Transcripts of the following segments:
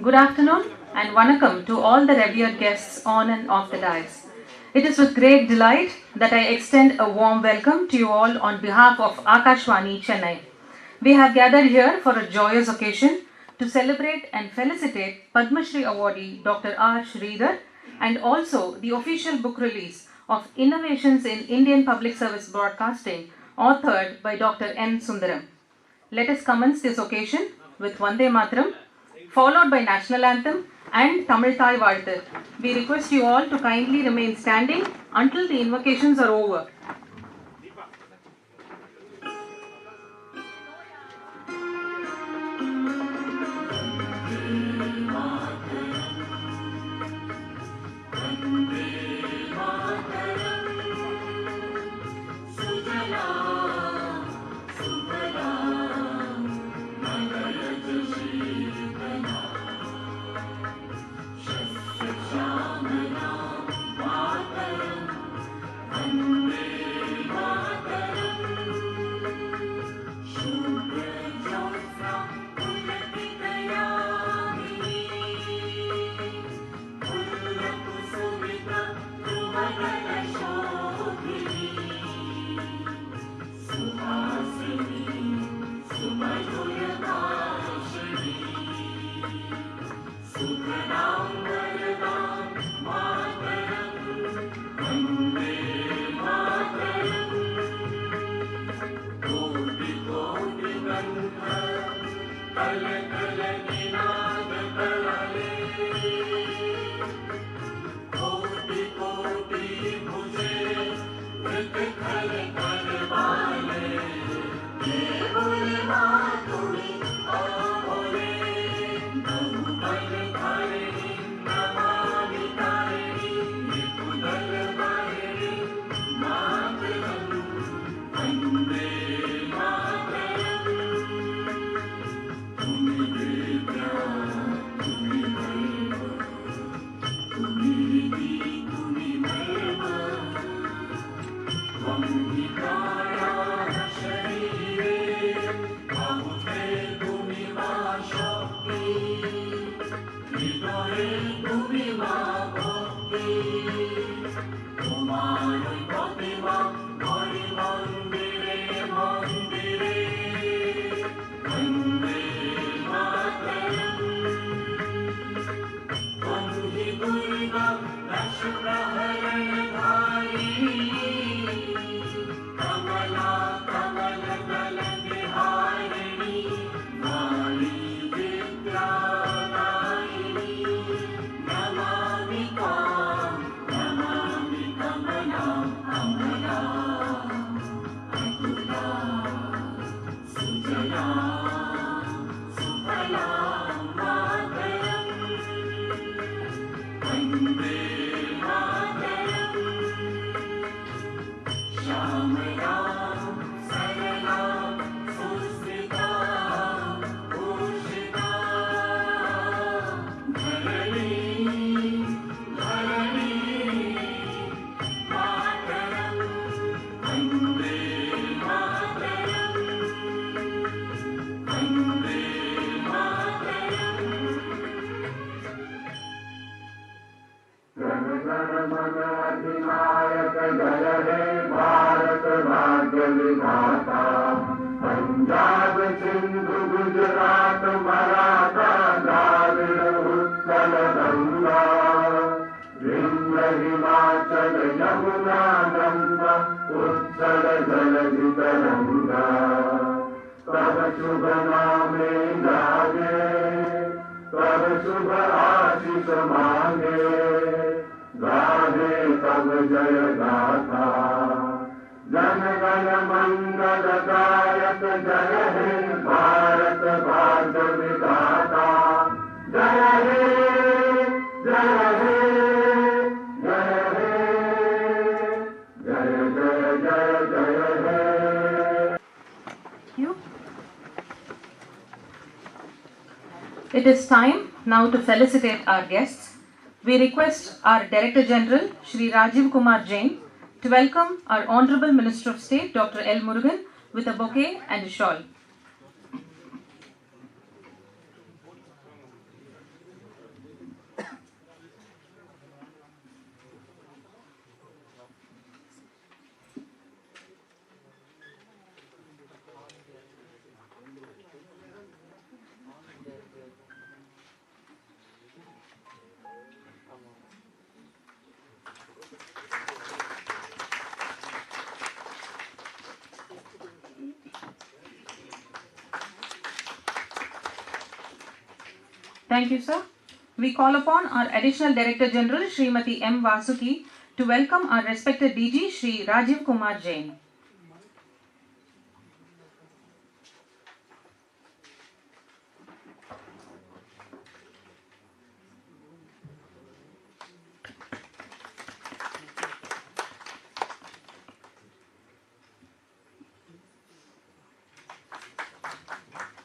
Good afternoon and vanakkam to all the revered guests on and off the dais. It is with great delight that I extend a warm welcome to you all on behalf of Akashvani Chennai. We have gathered here for a joyous occasion to celebrate and felicitate Padma Shri awardee Dr. R. Sridhar and also the official book release of Innovations in Indian Public Service Broadcasting, authored by Dr. N. Sundaram. Let us commence this occasion with Vande Mataram, followed by National Anthem and Tamil Thai Vazhuthu. We request you all to kindly remain standing until the invocations are over. It is time now to felicitate our guests. We request our Director General, Shri Rajiv Kumar Jain, to welcome our Honorable Minister of State, Dr. L. Murugan, with a bouquet and a shawl. Thank you, sir. We call upon our Additional Director General, Srimati M. Vasuki, to welcome our respected DG, Shri Rajiv Kumar Jain.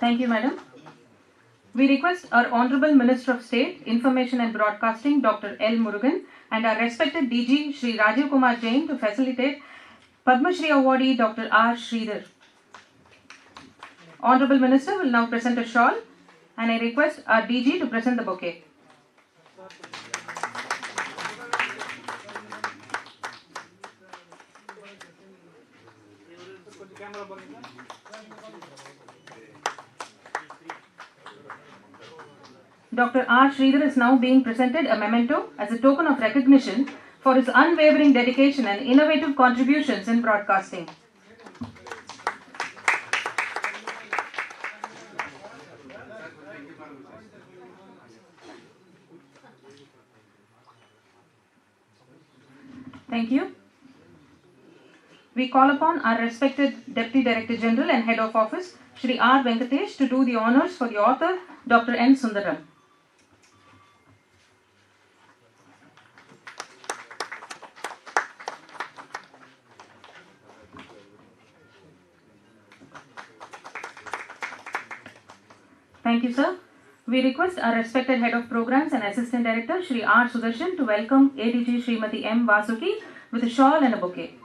Thank you, madam. We request our Honorable Minister of State, Information and Broadcasting, Dr. L. Murugan, and our respected DG, Shri Rajiv Kumar Jain, to facilitate Padma Shri awardee Dr. R. Sridhar. Honorable Minister will now present a shawl, and I request our DG to present the bouquet. Dr. R. Sridhar is now being presented a memento as a token of recognition for his unwavering dedication and innovative contributions in broadcasting. Thank you. We call upon our respected Deputy Director General and Head of Office, Shri R. Venkatesh, to do the honors for the author, Dr. N. Sundaram. Thank you, sir. We request our respected Head of Programs and Assistant Director, Shri R. Sudarshan, to welcome ADG Srimati M. Vasuki with a shawl and a bouquet.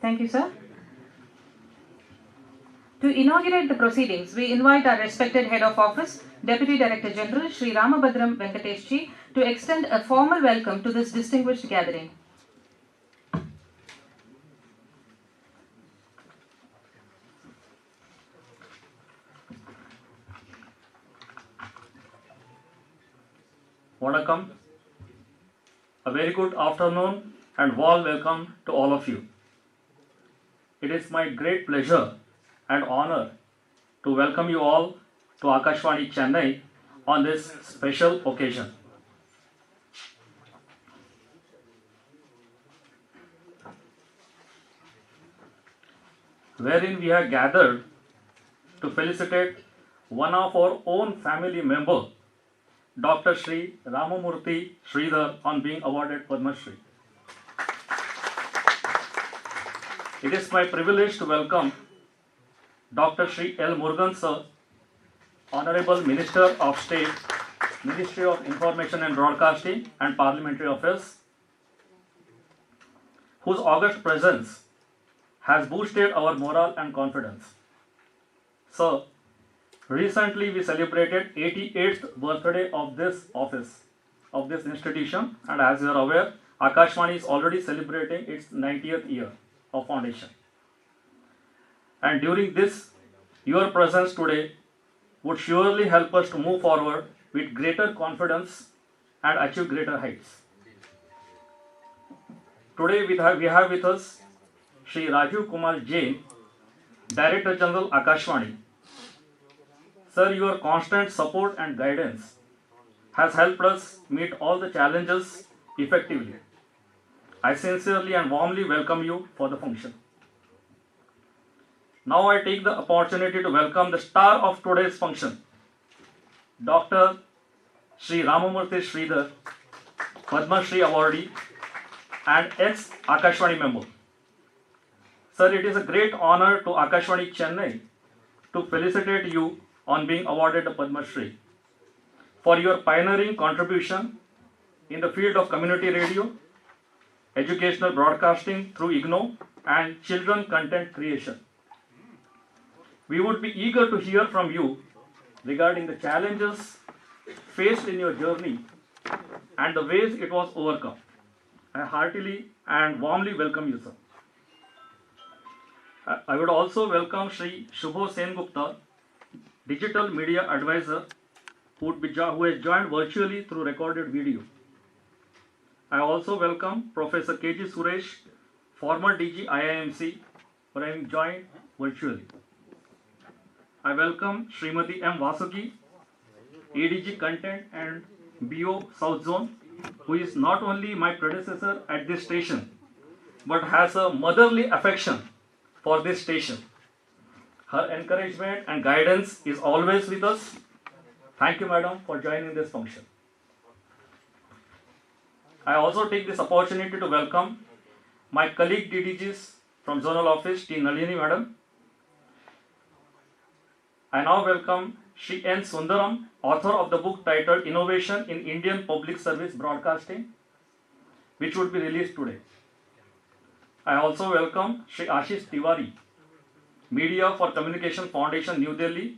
Thank you, sir. To inaugurate the proceedings, we invite our respected Head of Office, Deputy Director General, Shri Ramabhadram Venkateshji, to extend a formal welcome to this distinguished gathering. Vanakkam. A very good afternoon and warm welcome to all of you. It is my great pleasure and honor to welcome you all to Akashvani Chennai on this special occasion. Wherein we are gathered to felicitate one of our own family member, Dr. Shri Ramamurthy Sridhar, on being awarded Padma Shri. It is my privilege to welcome Dr. Shri L. Murugan sir, Honorable Minister of State, Ministry of Information and Broadcasting and Parliamentary Affairs, whose august presence has boosted our morale and confidence. Sir, recently we celebrated 88th birthday of this office, of this institution, and as you are aware, Akashvani is already celebrating its 90th year of foundation. And during this, your presence today would surely help us to move forward with greater confidence and achieve greater heights. Today we have with us Shri Rajiv Kumar Jain, Director General Akashvani. Sir, your constant support and guidance has helped us meet all the challenges effectively. I sincerely and warmly welcome you for the function. Now I take the opportunity to welcome the star of today's function, Dr. Shri Ramamurthy Sridhar, Padma Shri awardee and ex-Akashvani member. Sir, it is a great honor to Akashvani Chennai to felicitate you on being awarded the Padma Shri for your pioneering contribution in the field of community radio, educational broadcasting through IGNO, and children content creation. We would be eager to hear from you regarding the challenges faced in your journey and the ways it was overcome. I heartily and warmly welcome you, sir. I would also welcome Shri Shubho Sengupta, Digital Media Advisor, who has joined virtually through recorded video. I also welcome Professor K.G. Suresh, former DG IIMC, for having joined virtually. I welcome Srimati M. Vasuki, ADG Content and BO South Zone, who is not only my predecessor at this station, but has a motherly affection for this station. Her encouragement and guidance is always with us. Thank you, madam, for joining this function. I also take this opportunity to welcome my colleague DDGs from Zonal Office, T. Nalini, madam. I now welcome Shri N. Sundaram, author of the book titled Innovation in Indian Public Service Broadcasting, which would be released today. I also welcome Shri Ashish Tiwari, Media for Communication Foundation, New Delhi,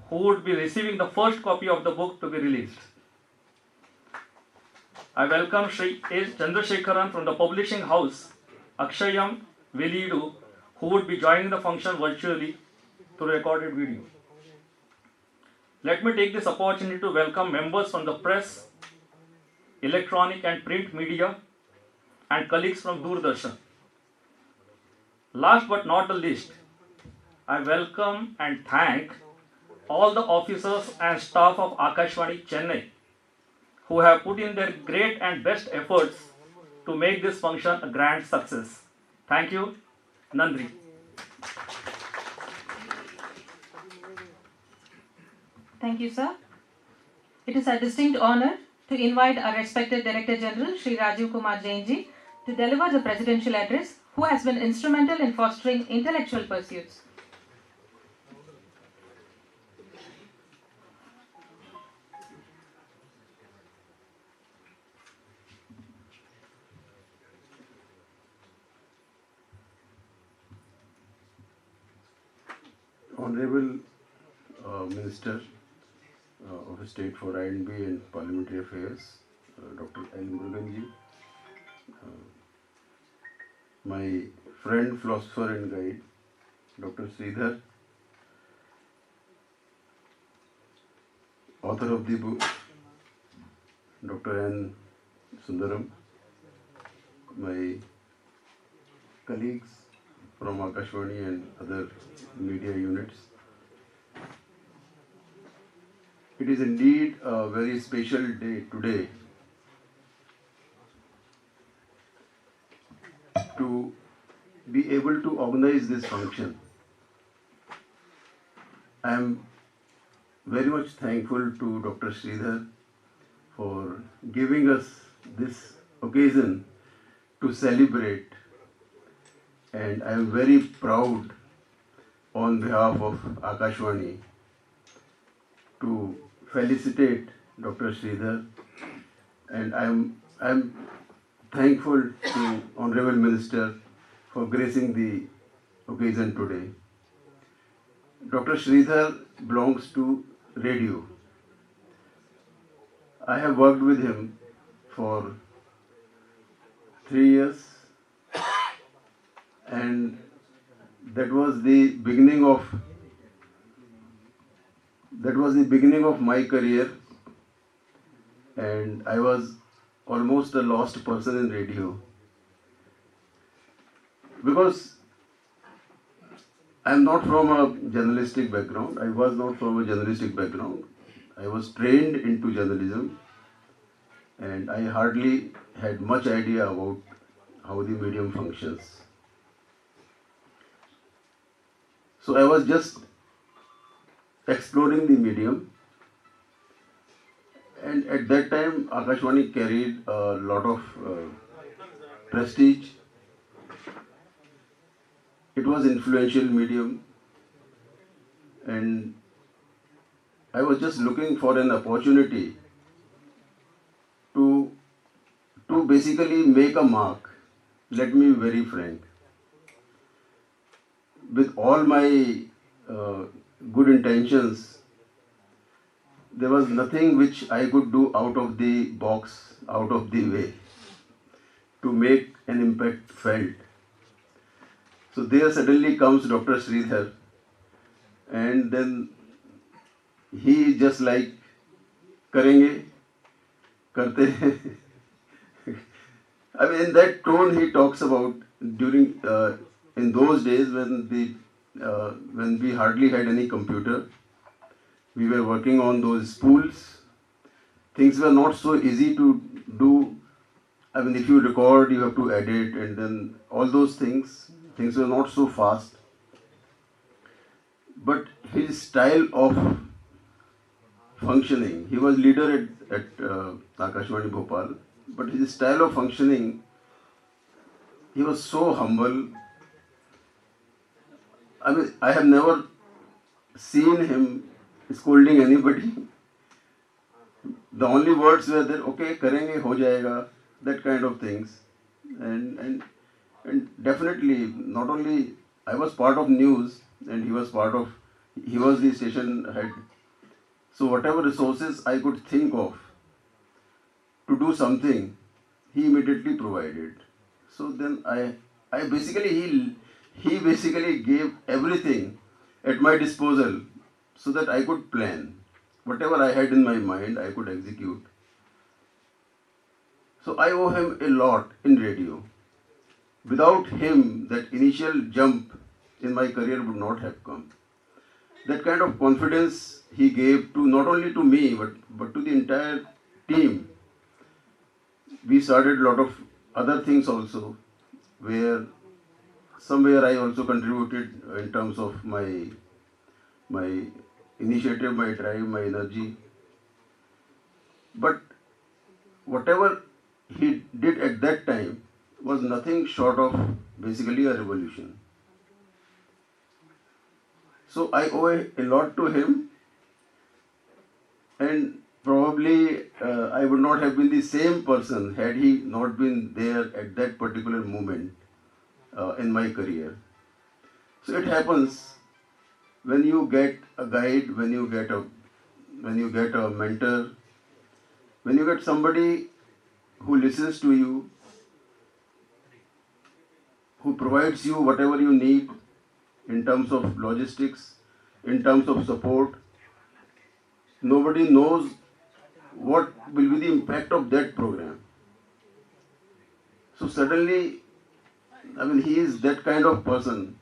who would be receiving the first copy of the book to be released. I welcome Shri A. Chandrasekharan from the publishing house, Akshayam Velidu, who would be joining the function virtually through recorded video. Let me take this opportunity to welcome members from the press, electronic and print media, and colleagues from Doordarshan. Last but not the least, I welcome and thank all the officers and staff of Akashvani Chennai who have put in their great and best efforts to make this function a grand success. Thank you. Nandri. Thank you, sir. It is a distinct honor to invite our respected Director General, Shri Rajiv Kumar Jainji, to deliver the presidential address, who has been instrumental in fostering intellectual pursuits. Honorable Minister of State for I&B and Parliamentary Affairs, Dr. L. Muruganji, my friend, philosopher and guide, Dr. Sridhar, author of the book, Dr. N. Sundaram, my colleagues from Akashvani and other media units. It is indeed a very special day today to be able to organize this function. I am very much thankful to Dr. Sridhar for giving us this occasion to celebrate, and I am very proud on behalf of Akashvani to felicitate Dr. Sridhar, and I am thankful to Honorable Minister for gracing the occasion today. Dr. Sridhar belongs to radio. I have worked with him for 3 years, and that was the beginning of my career, and I was almost a lost person in radio because I am not from a journalistic background. I was not from a journalistic background. I was trained into journalism, and I hardly had much idea about how the medium functions. So I was just exploring the medium, and at that time Akashvani carried a lot of prestige. It was influential medium, and I was just looking for an opportunity to basically make a mark. Let me be very frank. With all my good intentions, there was nothing which I could do out of the box, out of the way, to make an impact felt. So there suddenly comes Dr. Sridhar, and then he is just like करेंगे, करते हैं. I mean, in that tone he talks about during in those days when we hardly had any computer, we were working on those spools. Things were not so easy to do. I mean, if you record, you have to edit, and then all those things. Things were not so fast. But his style of functioning, he was leader at Akashvani Bhopal, but his style of functioning, he was so humble. I mean, I have never seen him scolding anybody. The only words were that, okay, karenge, ho jayega, that kind of things. And definitely, not only I was part of news and he was the station head. So whatever resources I could think of to do something, he immediately provided. So then I basically, he basically gave everything at my disposal so that I could plan. Whatever I had in my mind, I could execute. So I owe him a lot in radio. Without him, that initial jump in my career would not have come. That kind of confidence he gave to not only to me but to the entire team. We started a lot of other things also, where somewhere I also contributed in terms of my initiative, my drive, my energy. But whatever he did at that time was nothing short of basically a revolution. So I owe a lot to him, and probably I would not have been the same person had he not been there at that particular moment in my career. So it happens when you get a guide, when you get a mentor, when you get somebody who listens to you, who provides you whatever you need in terms of logistics, in terms of support. Nobody knows what will be the impact of that program. So suddenly, I mean, he is that kind of person.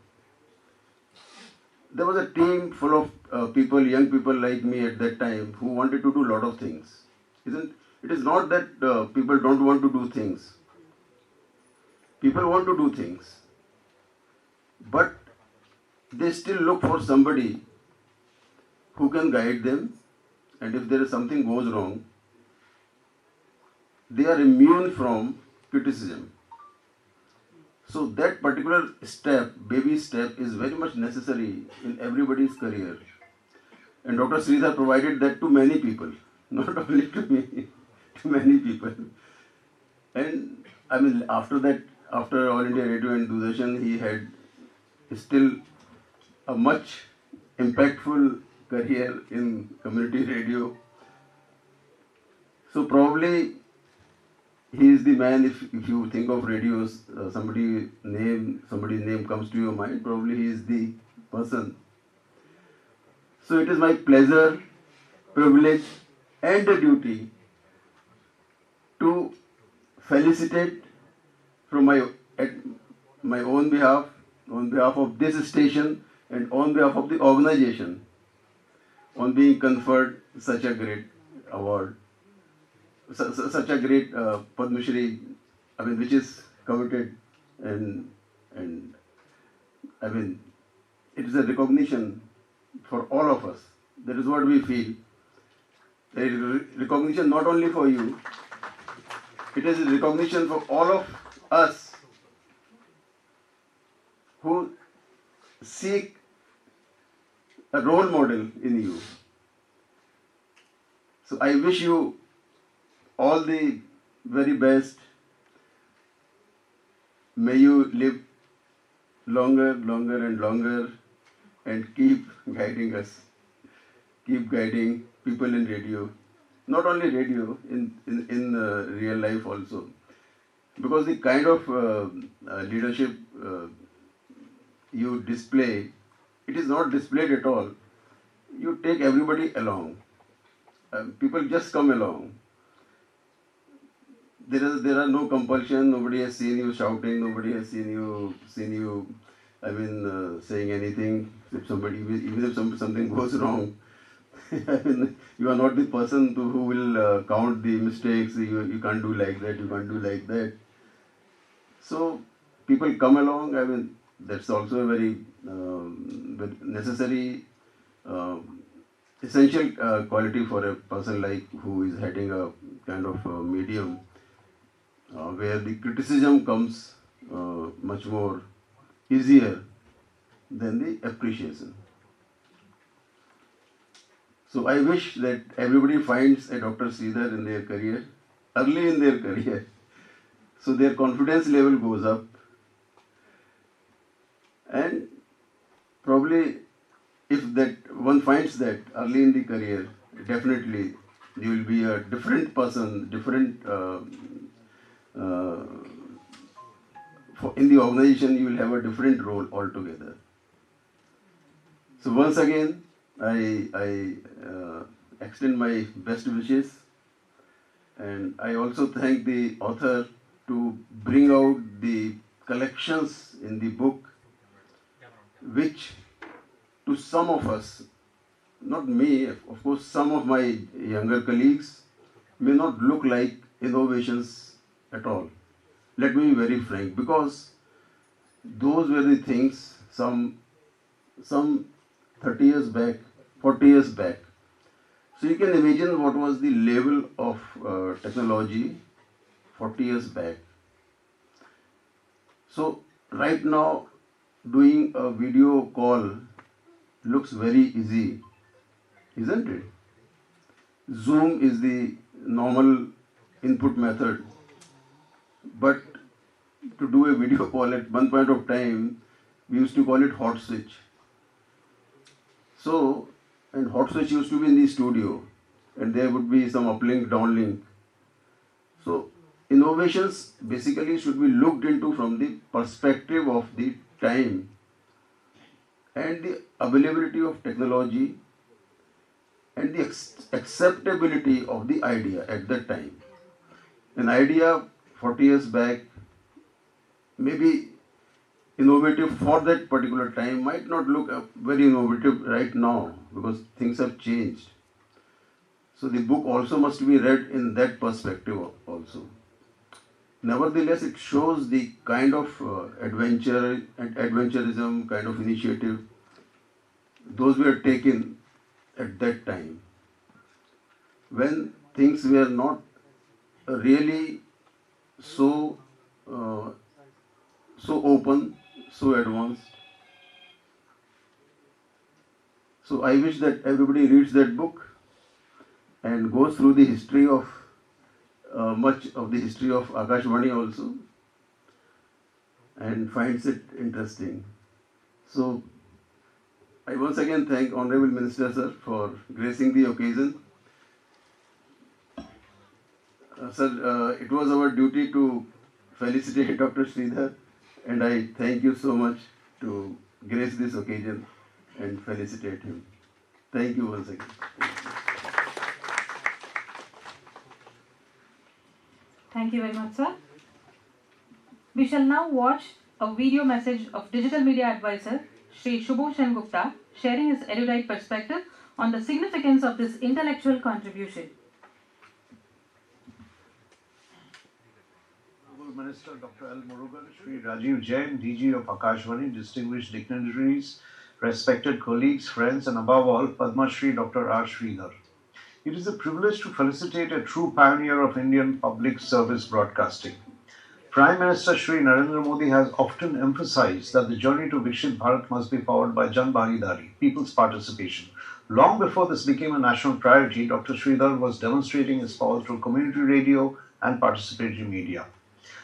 There was a team full of people, young people like me at that time, who wanted to do a lot of things. It is not that people don't want to do things. People want to do things. But they still look for somebody who can guide them, and if there is something goes wrong, they are immune from criticism. So that particular step, baby step, is very much necessary in everybody's career. And Dr. Sridhar provided that to many people, not only to me, to many people. And I mean, after that, after All India Radio and Doordarshan, he had still a much impactful career in community radio. So he is the man. If you think of radios, somebody's name comes to your mind, probably he is the person. So it is my pleasure, privilege and a duty to felicitate from my own behalf, on behalf of this station and on behalf of the organization, on being conferred such a great award, such a great Padma Shri, I mean, which is coveted, and I mean, it is a recognition for all of us. That is what we feel. There is recognition not only for you, it is a recognition for all of us who seek a role model in you. So I wish you all the very best. May you live longer and longer, and keep guiding us, keep guiding people in radio, not only radio, in real life also. Because the kind of leadership you display, it is not displayed at all. You take everybody along. people just come along. There are no compulsion. Nobody has seen you shouting. Nobody has seen you. I mean, saying anything. If somebody, even if something goes wrong, I mean, you are not the person who will count the mistakes. You can't do like that. You can't do like that. So people come along. I mean, that's also a very necessary, essential quality for a person like who is heading a kind of medium where the criticism comes much more easier than the appreciation. So I wish that everybody finds a Dr. Sridhar in their career, early in their career, so their confidence level goes up, and probably if that one finds that early in the career, definitely you will be a different person, different in the organization. You will have a different role altogether. So once again, I extend my best wishes, and I also thank the author to bring out the collections in the book, which to some of us, not me, of course, some of my younger colleagues may not look like innovations at all. Let me be very frank, because those were the things some 30 years back, 40 years back. So you can imagine what was the level of technology 40 years back. So right now, doing a video call looks very easy, isn't it? Zoom is the normal input method, but to do a video call at one point of time, we used to call it hot switch. So, and hot switch used to be in the studio, and there would be some uplink, downlink. So, innovations basically should be looked into from the perspective of the time and the availability of technology and the acceptability of the idea at that time. An idea 40 years back, maybe innovative for that particular time, might not look very innovative right now because things have changed. So the book also must be read in that perspective also. Nevertheless, it shows the kind of adventure and adventurism kind of initiative those were taken at that time when things were not really so open, so advanced. So I wish that everybody reads that book and goes through the history of much of the history of Akashvani also, and finds it interesting. So I once again thank Honorable Minister Sir for gracing the occasion. Sir, it was our duty to felicitate Dr. Sridhar, and I thank you so much to grace this occasion and felicitate him. Thank you once again. Thank you very much, sir. We shall now watch a video message of Digital Media Advisor Shri Shubhushan Gupta sharing his erudite perspective on the significance of this intellectual contribution. Minister Dr. L. Murugan, Shri Rajiv Jain, DG of Akashvani, distinguished dignitaries, respected colleagues, friends, and above all, Padma Shri Dr. R. Sridhar. It is a privilege to felicitate a true pioneer of Indian public service broadcasting. Prime Minister Shri Narendra Modi has often emphasized that the journey to Vikshit Bharat must be powered by Jan Bhagidari, people's participation. Long before this became a national priority, Dr. Sridhar was demonstrating his power through community radio and participatory media.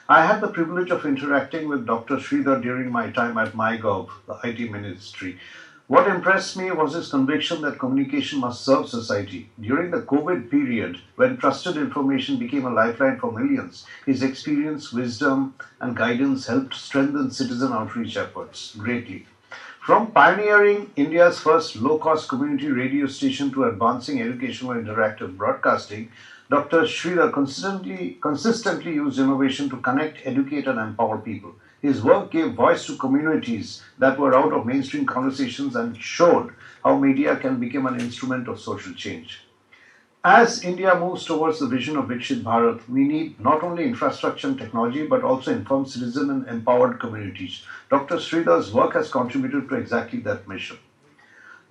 I had the privilege of interacting with Dr. Sridhar during my time at MyGov, the IT ministry. What impressed me was his conviction that communication must serve society. During the COVID period, when trusted information became a lifeline for millions, his experience, wisdom, and guidance helped strengthen citizen outreach efforts greatly. From pioneering India's first low-cost community radio station to advancing educational interactive broadcasting, Dr. Sridhar consistently used innovation to connect, educate, and empower people. His work gave voice to communities that were out of mainstream conversations and showed how media can become an instrument of social change. As India moves towards the vision of Viksit Bharat, we need not only infrastructure and technology but also informed citizens and empowered communities. Dr. Sridhar's work has contributed to exactly that mission.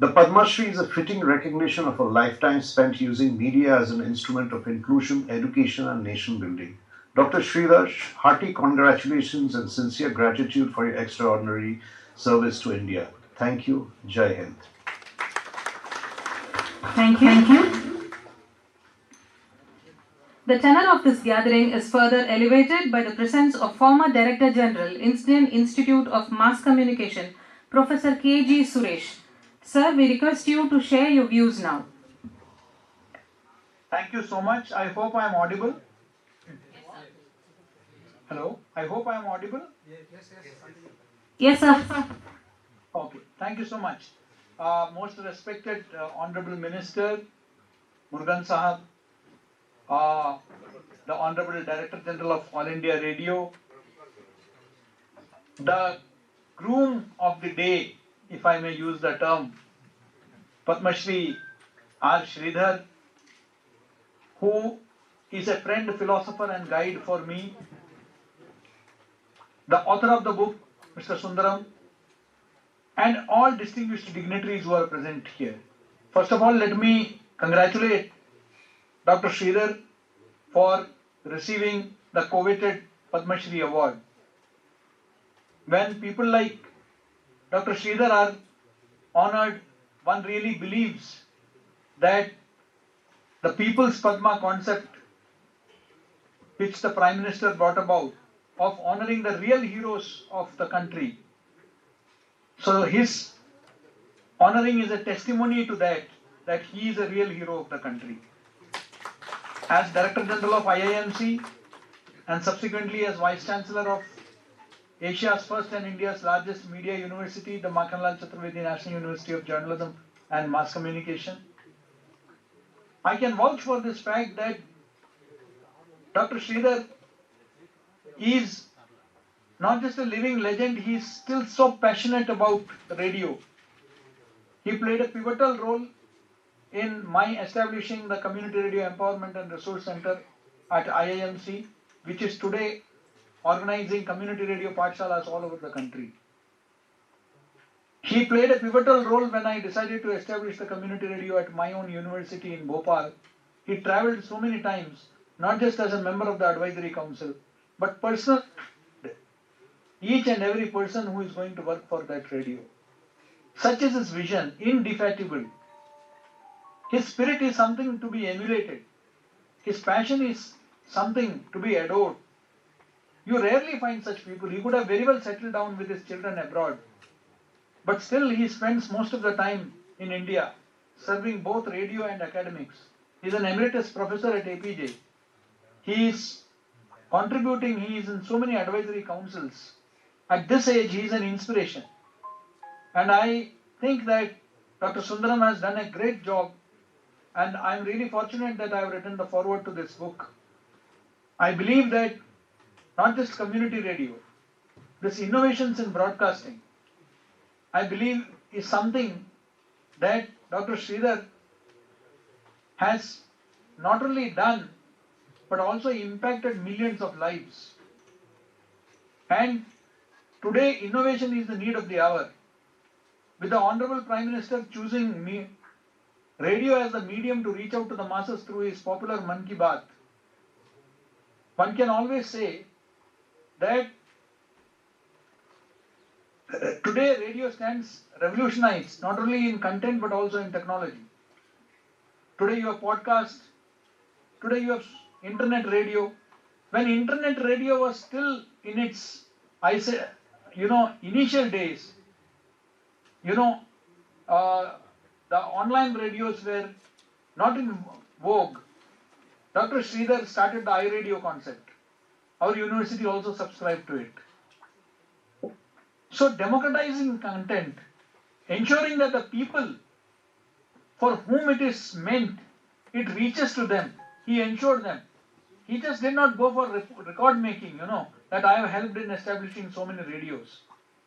The Padma Shri is a fitting recognition of a lifetime spent using media as an instrument of inclusion, education, and nation building. Dr. Sridhar, hearty congratulations and sincere gratitude for your extraordinary service to India. Thank you. Jai Hind. Thank you. Thank you. The tenor of this gathering is further elevated by the presence of former Director General, Indian Institute of Mass Communication, Professor K.G. Suresh. Sir, we request you to share your views now. Thank you so much. I hope I am audible. Hello, I hope I am audible. Yes, sir. Okay, thank you so much. Most respected Honorable Minister, Murugan Sahab, the Honorable Director General of All India Radio, the groom of the day, if I may use the term, Padma Shri R. Sridhar, who is a friend, philosopher and guide for me, the author of the book, Mr. Sundaram, and all distinguished dignitaries who are present here. First of all, let me congratulate Dr. Sridhar for receiving the coveted Padma Shri award. When people like Dr. Sridhar are honored, one really believes that the People's Padma concept, which the Prime Minister brought about, of honoring the real heroes of the country. So his honoring is a testimony to that he is a real hero of the country. As Director General of IIMC and subsequently as Vice Chancellor of Asia's first and India's largest media university, the Makhanlal Chaturvedi National University of Journalism and Mass Communication, I can vouch for this fact that Dr. Sridhar is not just a living legend, he is still so passionate about radio. He played a pivotal role in my establishing the Community Radio Empowerment and Resource Center at IIMC, which is today organizing community radio pathshalas all over the country. He played a pivotal role when I decided to establish the community radio at my own university in Bhopal. He travelled so many times, not just as a member of the advisory council, but personal, each and every person who is going to work for that radio. Such is his vision, indefatigable. His spirit is something to be emulated. His passion is something to be adored. You rarely find such people. He could have very well settled down with his children abroad. But still he spends most of the time in India, serving both radio and academics. He is an emeritus professor at APJ. He is contributing, he is in so many advisory councils. At this age, he is an inspiration. And I think that Dr. Sundaram has done a great job, and I am really fortunate that I have written the foreword to this book. I believe that not just community radio, this innovations in broadcasting, I believe is something that Dr. Sridhar has not only done, but also impacted millions of lives. And today, innovation is the need of the hour. With the Honorable Prime Minister choosing radio as the medium to reach out to the masses through his popular Man Ki Baat, one can always say that today radio stands revolutionized, not only in content but also in technology. Today you have podcast, today you have internet radio. When internet radio was still in its, initial days, the online radios were not in vogue. Dr. Sridhar started the iRadio concept. Our university also subscribed to it. So democratizing content ensuring that the people for whom it is meant, it reaches to them. He ensured them. He just did not go for record making, that I have helped in establishing so many radios.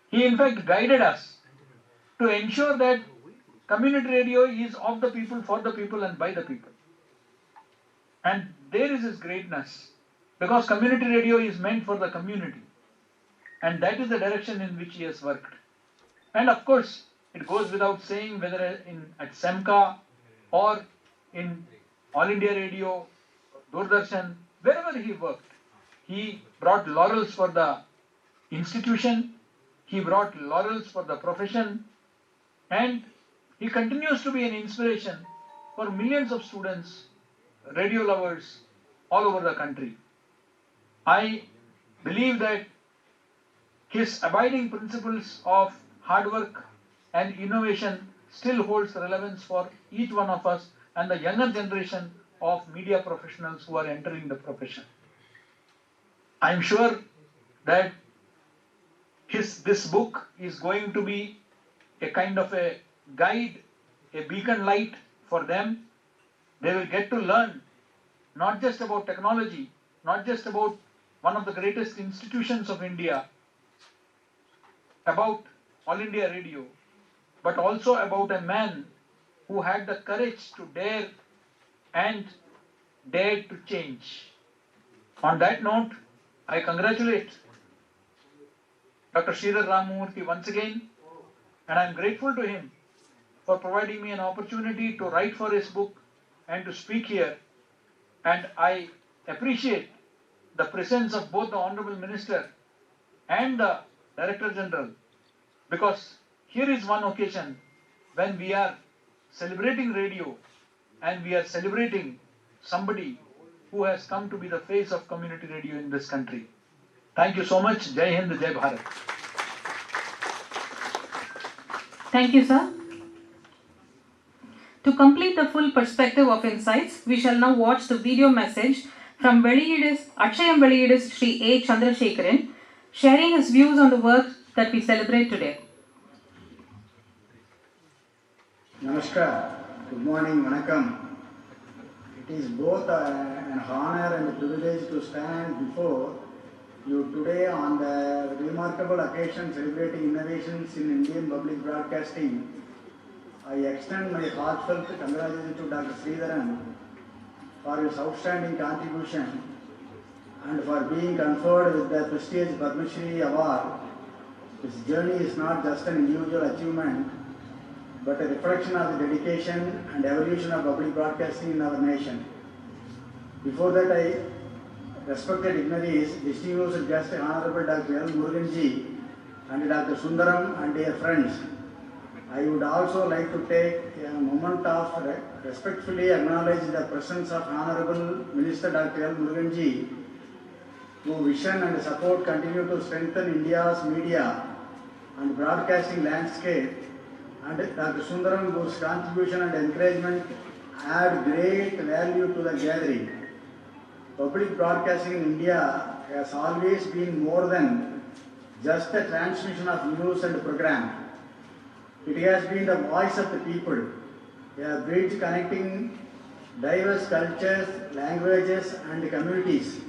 He in fact guided us to ensure that community radio is of the people, for the people and by the people. And there is his greatness, because community radio is meant for the community. And that is the direction in which he has worked. And of course, it goes without saying, whether at SEMCA or in All India Radio, Doordarshan, wherever he worked, he brought laurels for the institution, he brought laurels for the profession, and he continues to be an inspiration for millions of students, radio lovers all over the country. I believe that his abiding principles of hard work and innovation still holds relevance for each one of us and the younger generation of media professionals who are entering the profession. I am sure that this book is going to be a kind of a guide, a beacon light for them. They will get to learn not just about technology, not just about one of the greatest institutions of India, about All India Radio, but also about a man who had the courage to dare and dared to change. On that note, I congratulate Dr. Sridhar Ramamurthy once again, and I am grateful to him for providing me an opportunity to write for his book and to speak here. And I appreciate the presence of both the Honorable Minister and the Director General, because here is one occasion when we are celebrating radio and we are celebrating somebody who has come to be the face of community radio in this country. Thank you so much. Jai Hind, Jai Bharat. Thank you, sir. To complete the full perspective of insights, we shall now watch the video message from Akshayam Veliyidis Sri A. Chandrasekharan, sharing his views on the work that we celebrate today. Namaskar. Good morning, Vanakkam. It is both an honor and a privilege to stand before you today on the remarkable occasion celebrating innovations in Indian public broadcasting. I extend my heartfelt congratulations to Dr. Sridharan for his outstanding contribution and for being conferred with the prestigious Padma Shri Award. His journey is not just an individual achievement, but a reflection of the dedication and evolution of public broadcasting in our nation. Before that, I respected dignitaries, distinguished guest Honorable Dr. L. Muruganji and Dr. Sundaram and dear friends. I would also like to take a moment of respectfully acknowledge the presence of Honorable Minister Dr. L. Muruganji, whose vision and support continue to strengthen India's media and broadcasting landscape, and Dr. Sundaram, whose contribution and encouragement add great value to the gathering. Public broadcasting in India has always been more than just a transmission of news and program. It has been the voice of the people, a bridge connecting diverse cultures, languages and communities.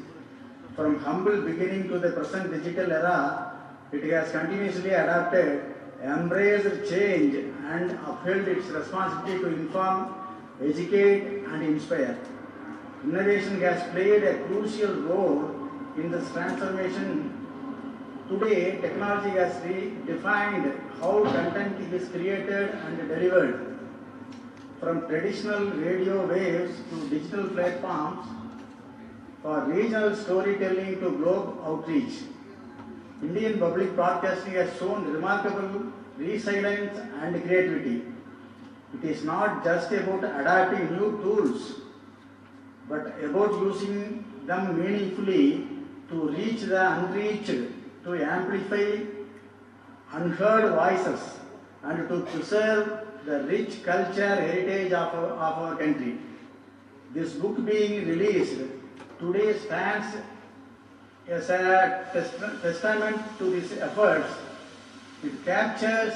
From humble beginning to the present digital era, it has continuously adapted, embraced change and upheld its responsibility to inform, educate and inspire. Innovation has played a crucial role in this transformation. Today, technology has redefined how content is created and delivered. From traditional radio waves to digital platforms, for regional storytelling to globe outreach, Indian public broadcasting has shown remarkable resilience and creativity. It is not just about adapting new tools, but about using them meaningfully to reach the unreached, to amplify unheard voices, and to preserve the rich culture heritage of our country. This book being released today stands as a testament to these efforts. It captures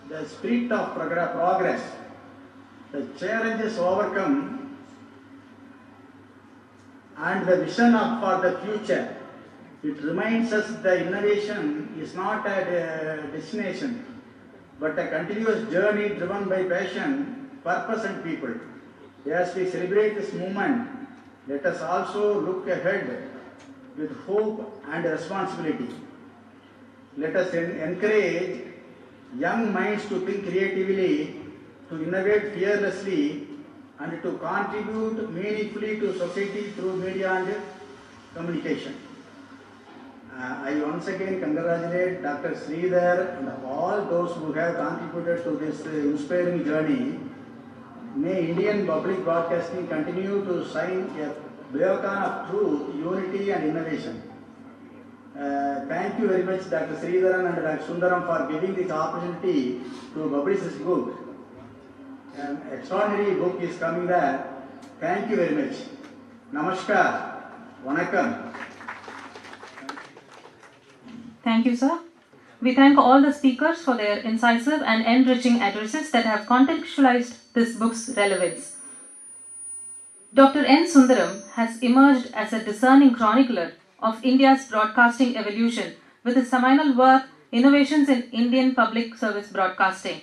the spirit of progress, the challenges overcome, and the vision for the future. It reminds us that innovation is not a destination, but a continuous journey driven by passion, purpose, and people. As we celebrate this movement, let us also look ahead with hope and responsibility. Let us encourage young minds to think creatively, to innovate fearlessly, and to contribute meaningfully to society through media and communication. I once again congratulate Dr. Sridhar and all those who have contributed to this inspiring journey. May Indian public broadcasting continue to shine a beacon of truth, unity, and innovation. Thank you very much, Dr. Sridharan and Dr. Sundaram, for giving this opportunity to publish this book. An extraordinary book is coming there. Thank you very much. Namaskar. Vanakkam. Thank you, sir. We thank all the speakers for their incisive and enriching addresses that have contextualized this book's relevance. Dr. N. Sundaram has emerged as a discerning chronicler of India's broadcasting evolution with his seminal work Innovations in Indian Public Service Broadcasting,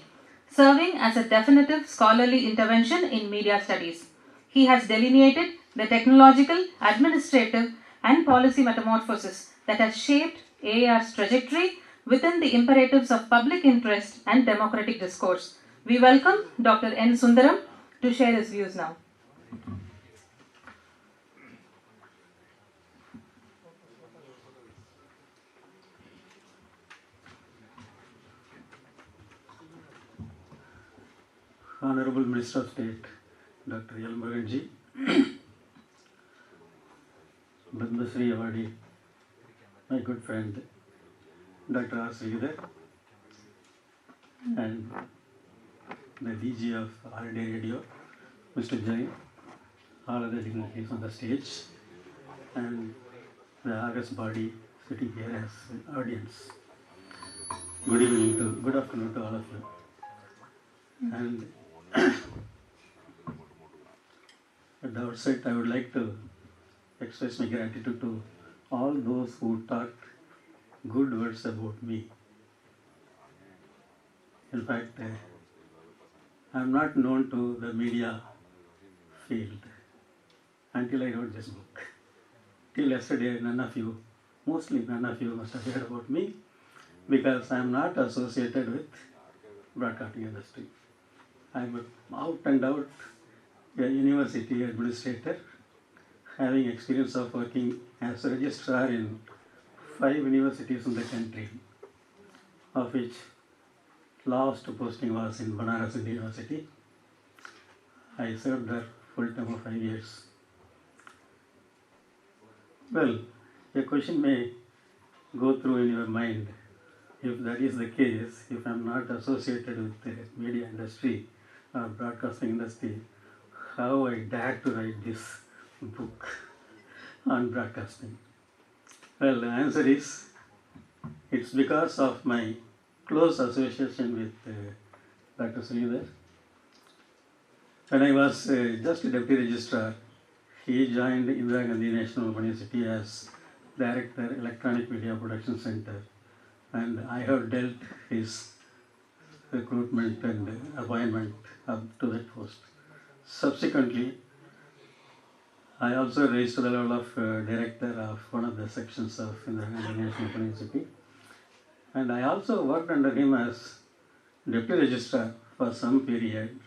serving as a definitive scholarly intervention in media studies. He has delineated the technological, administrative, and policy metamorphosis that has shaped AAR's trajectory within the imperatives of public interest and democratic discourse. We welcome Dr. N. Sundaram to share his views now. Honorable Minister of State, Dr. L. Muruganji, Padma Shri Awardee, my good friend, Dr. R. Sridhar, and the DG of All India Radio, Mr. Jain, all other dignitaries on the stage, and the august body sitting here as an audience. Good afternoon to all of you. And at the outset, I would like to express my gratitude to all those who talked good words about me. In fact, I am not known to the media field until I wrote this book. Till yesterday, mostly none of you must have heard about me because I am not associated with broadcasting industry. I am out and out a university administrator, having experience of working as a registrar in 5 universities in the country, of which last posting was in Banaras Indian University. I served there full time of 5 years. Well, a question may go through in your mind. If that is the case, if I am not associated with the media industry or broadcasting industry, how I dare to write this book on broadcasting? Well, the answer is, it's because of my close association with Dr. Sridhar. When I was just a deputy registrar, he joined Indira Gandhi National Open University as Director, Electronic Media Production Center, and I have dealt his recruitment and appointment up to that post. Subsequently, I also raised to the level of director of one of the sections of Indira Gandhi National Open University, and I also worked under him as deputy registrar for some period,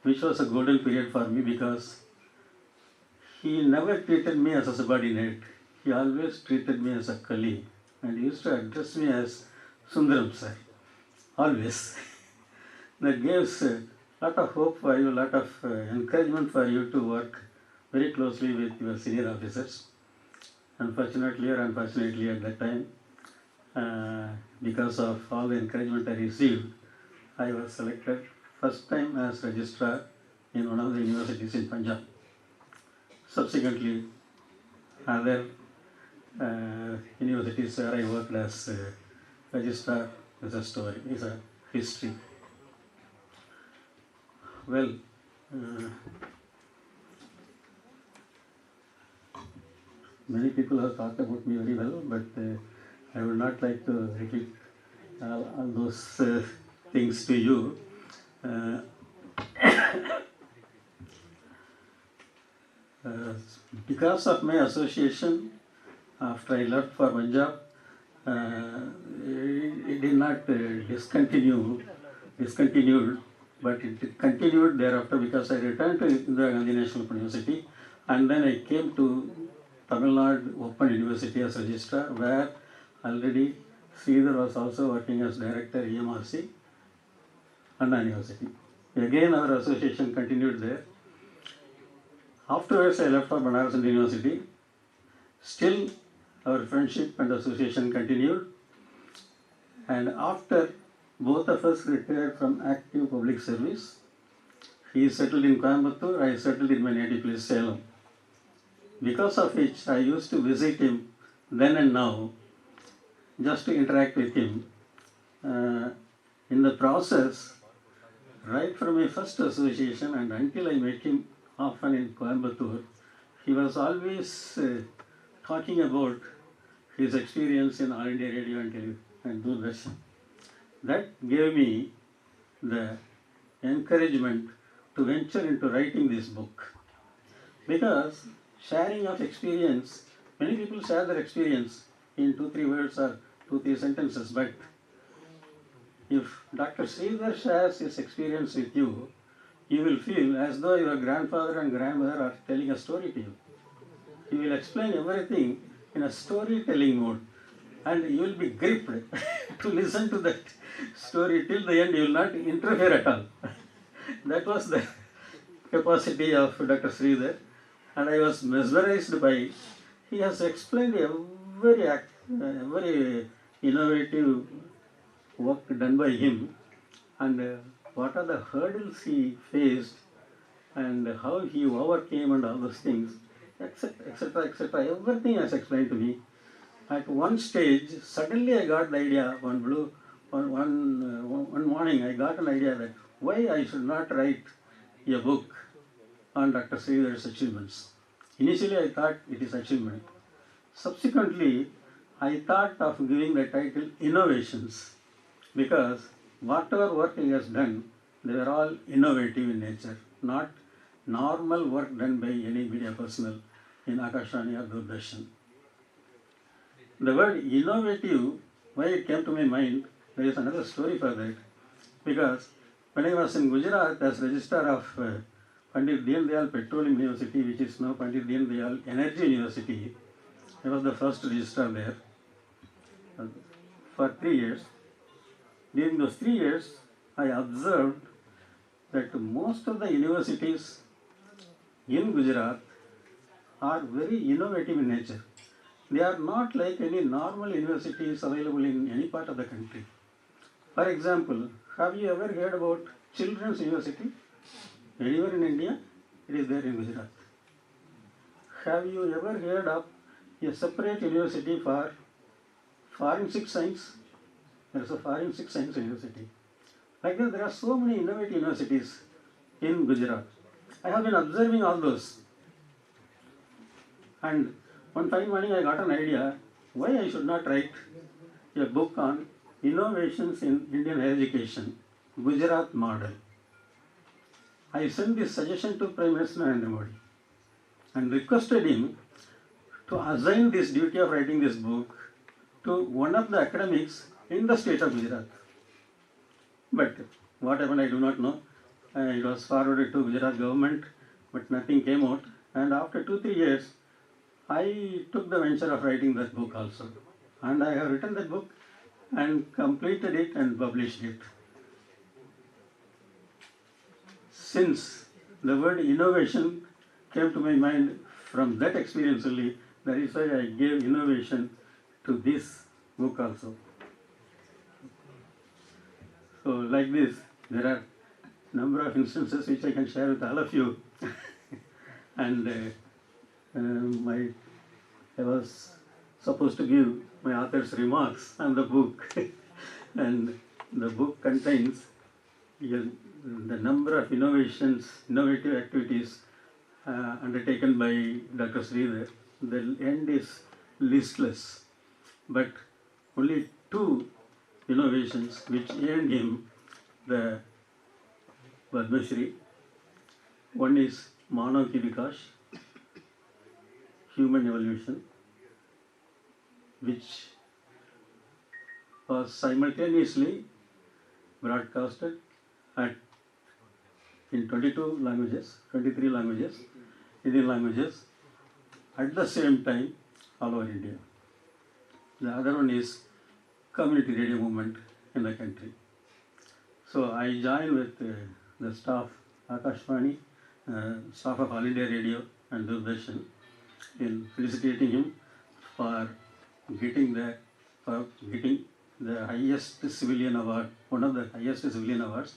which was a golden period for me because he never treated me as a subordinate. He always treated me as a colleague and used to address me as Sundaram sir, always. That gives a lot of hope for you, a lot of encouragement for you to work very closely with your senior officers. Unfortunately or unfortunately at that time, because of all the encouragement I received, I was selected first time as registrar in one of the universities in Punjab. Subsequently, other universities where I worked as registrar is a story, is a history. Well, many people have talked about me very well, but I would not like to repeat all those things to you. Uh, because of my association, after I left for Punjab, it did not discontinued, but it continued thereafter because I returned to Indira Gandhi National Open University, and then I came to Tamil Nadu Open University as registrar, where already Sridhar was also working as director EMRC, Anna University. Again, our association continued there. Afterwards, I left for Banaras Hind University. Still, our friendship and association continued. And after both of us retired from active public service, he settled in Coimbatore, I settled in my native place, Salem. Because of which I used to visit him then and now, just to interact with him. In the process, right from my first association and until I met him often in Coimbatore, he was always talking about his experience in All India Radio and Doordarshan. That gave me the encouragement to venture into writing this book. Because sharing of experience, many people share their experience in 2-3 words or 2-3 sentences, but if Dr. Sridhar shares his experience with you, you will feel as though your grandfather and grandmother are telling a story to you. He will explain everything in a storytelling mode, and you will be gripped to listen to that story till the end. You will not interfere at all. That was the capacity of Dr. Sridhar, and I was mesmerized by. He has explained every innovative work done by him, and what are the hurdles he faced, and how he overcame, and all those things, etc., etc., etc. Everything has explained to me. At one stage, suddenly I got the idea. One morning, I got an idea that why I should not write a book on Dr. Sridhar's achievements. Initially, I thought it is achievement. Subsequently, I thought of giving the title Innovations, because whatever work he has done, they were all innovative in nature, not normal work done by any media personnel in Akashvani or Doordarshan. The word innovative, why it came to my mind, there is another story for that. Because when I was in Gujarat as registrar of Pandit Deen Dayal Petroleum University, which is now Pandit Deen Dayal Energy University, I was the first registrar there for 3 years. During those 3 years, I observed that most of the universities in Gujarat are very innovative in nature. They are not like any normal universities available in any part of the country. For example, have you ever heard about Children's University? Anywhere in India, it is there in Gujarat. Have you ever heard of a separate university for forensic science? There is a forensic science university. Like that, there are so many innovative universities in Gujarat. I have been observing all those. And one fine morning I got an idea why I should not write a book on innovations in Indian higher education, Gujarat model. I sent this suggestion to Prime Minister Narendra Modi and requested him to assign this duty of writing this book to one of the academics in the state of Gujarat. But what happened, I do not know. It was forwarded to Gujarat government, but nothing came out. And after 2-3 years, I took the venture of writing that book also. And I have written that book and completed it and published it. Since the word innovation came to my mind from that experience only, that is why I gave innovation to this book also. So like this, there are number of instances which I can share with all of you. And I was supposed to give my author's remarks on the book. And the book contains the number of innovative activities undertaken by Dr. Sridhar. The end is listless, but only 2 innovations which earned him the Padma Shri. One is Manav Ki Vikash, human evolution, which was simultaneously broadcasted in 22 languages, 23 languages, Indian languages, at the same time all over India. The other one is community radio movement in the country. So I joined with the staff, Akashvani, staff of All India Radio and Doordarshan, in felicitating him for getting the highest civilian award, one of the highest civilian awards,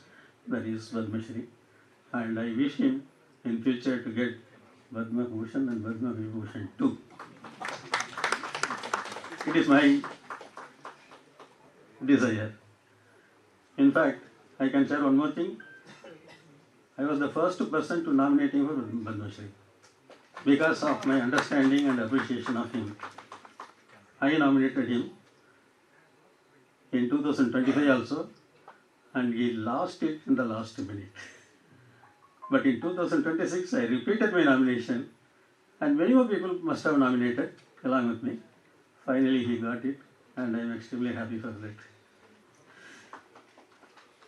that is Padma Shri. And I wish him in future to get Padma Bhushan and Padma Vibhushan too. It is my desire. In fact, I can share one more thing. I was the first person to nominate him for Padma Shri because of my understanding and appreciation of him. I nominated him in 2025 also, and he lost it in the last minute. But in 2026, I repeated my nomination, and many more people must have nominated along with me. Finally, he got it, and I am extremely happy for that.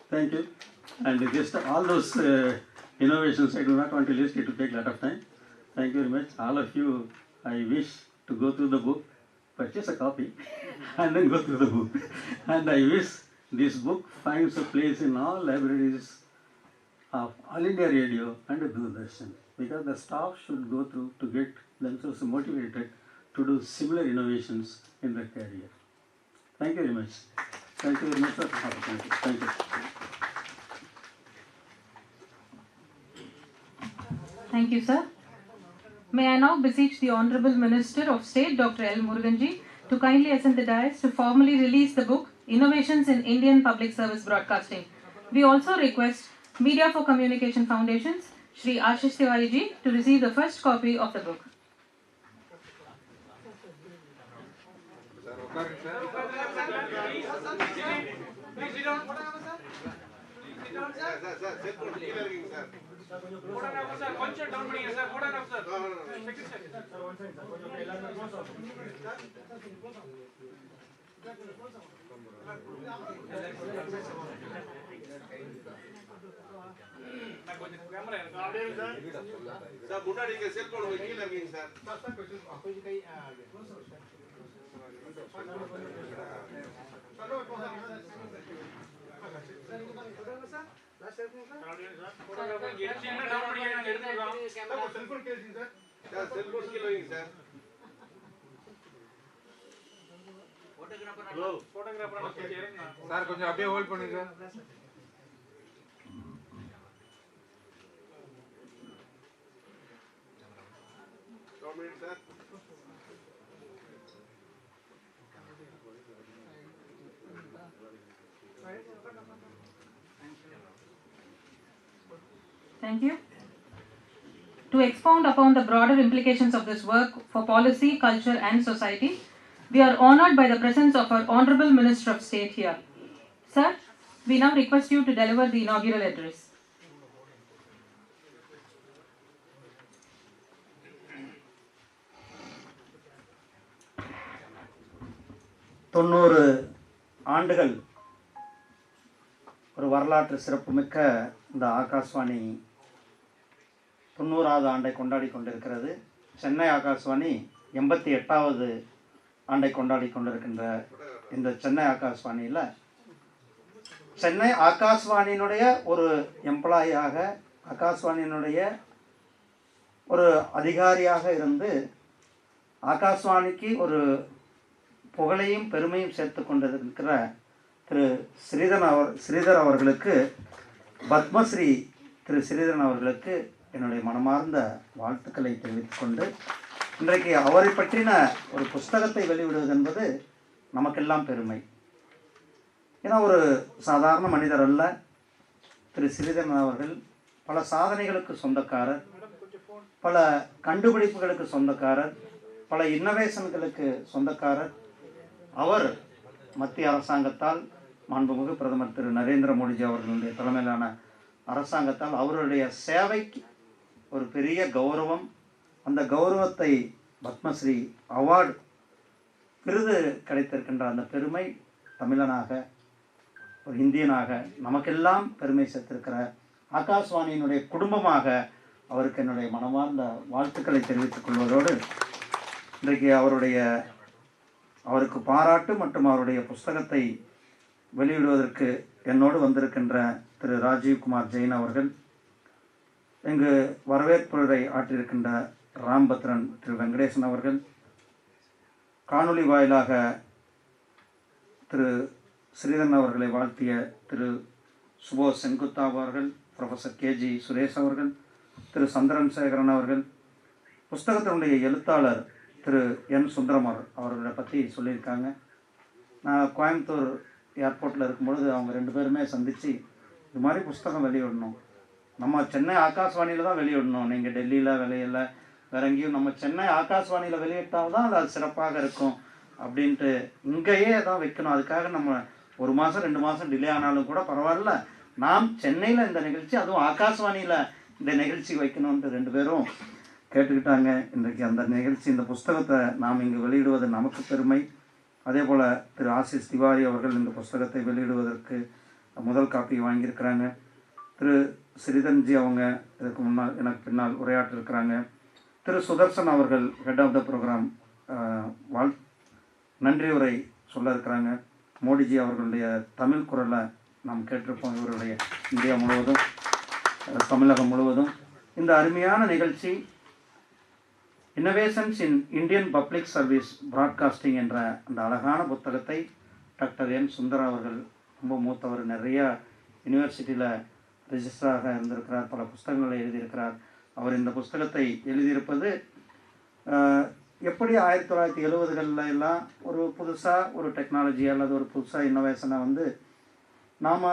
Thank you. And just all those innovations, I do not want to list it to take a lot of time. Thank you very much. All of you, I wish to go through the book, purchase a copy, and then go through the book. And I wish this book finds a place in all libraries of All India Radio and Doordarshan, because the staff should go through to get themselves motivated to do similar innovations in their career. Thank you very much. Thank you very much for the opportunity. Thank you. Thank you, sir. May I now beseech the Honorable Minister of State, Dr. L. Muruganji, to kindly ascend the dais to formally release the book, Innovations in Indian Public Service Broadcasting. We also request Media for Communication Foundations, Shri Ashish Tiwari ji, to receive the first copy of the book. Sir கொஞ்சம் அப்படியே hold பண்ணுங்க sir. Thank you. To expound upon the broader implications of this work for policy, culture and society, we are honoured by the presence of our Honourable Minister of State here. Sir, we now request you to deliver the inaugural address. ஆண்டுகள் ஒரு வரலாற்று சிறப்புமிக்க இந்த ஆகாஷ்வாணி 90வது ஆண்டை கொண்டாடி கொண்டிருக்கிறது. சென்னை ஆகாஷ்வாணி 88வது ஆண்டை கொண்டாடி கொண்டிருக்கின்ற இந்த சென்னை ஆகாஷ்வாணியில் சென்னை ஆகாஷ்வாணியினுடைய ஒரு எம்ப்ளாயியாக, ஆகாஷ்வாணியினுடைய ஒரு அதிகாரியாக இருந்து ஆகாஷ்வாணிக்கு ஒரு புகழையும் பெருமையும் சேர்த்து கொண்டிருக்கிற திரு ஸ்ரீதர் அவர்களுக்கு, பத்மஸ்ரீ திரு ஸ்ரீதரன் அவர்களுக்கு என்னுடைய மனமார்ந்த வாழ்த்துக்களை தெரிவித்துக் கொண்டு, இன்றைக்கு அவரை பற்றின ஒரு புஸ்தகத்தை வெளியிடுவது என்பது நமக்கெல்லாம் பெருமை. ஏன்னா ஒரு சாதாரண மனிதர் அல்ல. திரு ஸ்ரீதரன் அவர்கள் பல சாதனைகளுக்கு சொந்தக்காரர், பல கண்டுபிடிப்புகளுக்கு சொந்தக்காரர், பல இன்னோவேஷன்களுக்கு சொந்தக்காரர். அவர் மத்திய அரசாங்கத்தால், மாண்புமிகு பிரதமர் திரு நரேந்திர மோடிஜி அவர்களுடைய தலைமையிலான அரசாங்கத்தால் அவருடைய சேவைக்கு ஒரு பெரிய கௌரவம், அந்த கௌரவத்தை பத்மஸ்ரீ அவார்டு விருது கிடைத்திருக்கின்ற அந்த பெருமை தமிழனாக, ஒரு இந்தியனாக நமக்கெல்லாம் பெருமை சேர்த்திருக்கிற ஆகாஷ்வாணியினுடைய குடும்பமாக அவருக்கு என்னுடைய மனமார்ந்த வாழ்த்துக்களை தெரிவித்துக் கொள்வதோடு, இன்றைக்கு அவருக்கு பாராட்டு மற்றும் அவருடைய புஸ்தகத்தை வெளியிடுவதற்கு என்னோடு வந்திருக்கின்ற திரு ராஜீவ்குமார் ஜெயின் அவர்கள், இங்கு வரவேற்புரை ஆற்றியிருக்கின்ற ராம்பத்ரன் திரு வெங்கடேசன் அவர்கள், காணொலி வாயிலாக திரு ஸ்ரீதரன் அவர்களை வாழ்த்திய திரு சுபோஷ் சென்குத்தா அவர்கள், ப்ரொஃபஸர் கேஜி சுரேஷ் அவர்கள், திரு சந்திரன் சேகரன் அவர்கள், புஸ்தகத்தினுடைய எழுத்தாளர் திரு என் சுந்தரமர் அவர்களை பற்றி சொல்லியிருக்காங்க. நான் கோயம்புத்தூர் ஏர்போர்ட்டில் இருக்கும்பொழுது அவங்க 2 பேருமே சந்தித்து இது மாதிரி புஸ்தகம் வெளியிடணும், நம்ம சென்னை ஆகாஷ்வாணியில் தான் வெளியிடணும், நீங்கள் டெல்லியில் வெளியில வேற எங்கேயும் நம்ம சென்னை ஆகாஷ்வாணியில் வெளியிட்டால் தான் அது சிறப்பாக இருக்கும் அப்படின்ட்டு இங்கேயே தான் வைக்கணும், அதுக்காக நம்ம 1 மாதம் 2 மாதம் டிலே ஆனாலும் கூட பரவாயில்ல, நாம் சென்னையில் இந்த நிகழ்ச்சி அதுவும் ஆகாஷ்வாணியில் இந்த நிகழ்ச்சி வைக்கணுன்ட்டு 2 பேரும் கேட்டுக்கிட்டாங்க. இன்றைக்கு அந்த நிகழ்ச்சி, இந்த புஸ்தகத்தை நாம் இங்கு வெளியிடுவது நமக்கு பெருமை. அதே போல் திரு ஆசிஷ் திவாரி அவர்கள் இந்த புஸ்தகத்தை வெளியிடுவதற்கு முதல் காப்பி வாங்கியிருக்கிறாங்க. திரு ஸ்ரீதன்ஜி அவங்க இதுக்கு முன்னால் எனக்கு பின்னால் உரையாற்றிருக்கிறாங்க. திரு சுதர்சன் அவர்கள் ஹெட் ஆஃப் த ப்ரோக்ராம் நன்றி உரை சொல்ல இருக்கிறாங்க. மோடிஜி அவர்களுடைய தமிழ் குரலை நாம் கேட்டிருப்போம். இவருடைய இந்தியா முழுவதும், தமிழகம் முழுவதும் இந்த அருமையான நிகழ்ச்சி innovations in Indian public service broadcasting என்ற அந்த அழகான புத்தகத்தை டாக்டர் என் சுந்தரா அவர்கள், ரொம்ப மூத்தவர், நிறைய யூனிவர்சிட்டியில் ரிஜிஸ்டராக இருந்திருக்கிறார், பல புஸ்தகங்களை எழுதியிருக்கிறார். அவர் இந்த புஸ்தகத்தை எழுதியிருப்பது எப்படி 1970களில் எல்லாம் ஒரு புதுசாக ஒரு டெக்னாலஜி அல்லது ஒரு புதுசாக இன்னோவேஷனை வந்து நாம்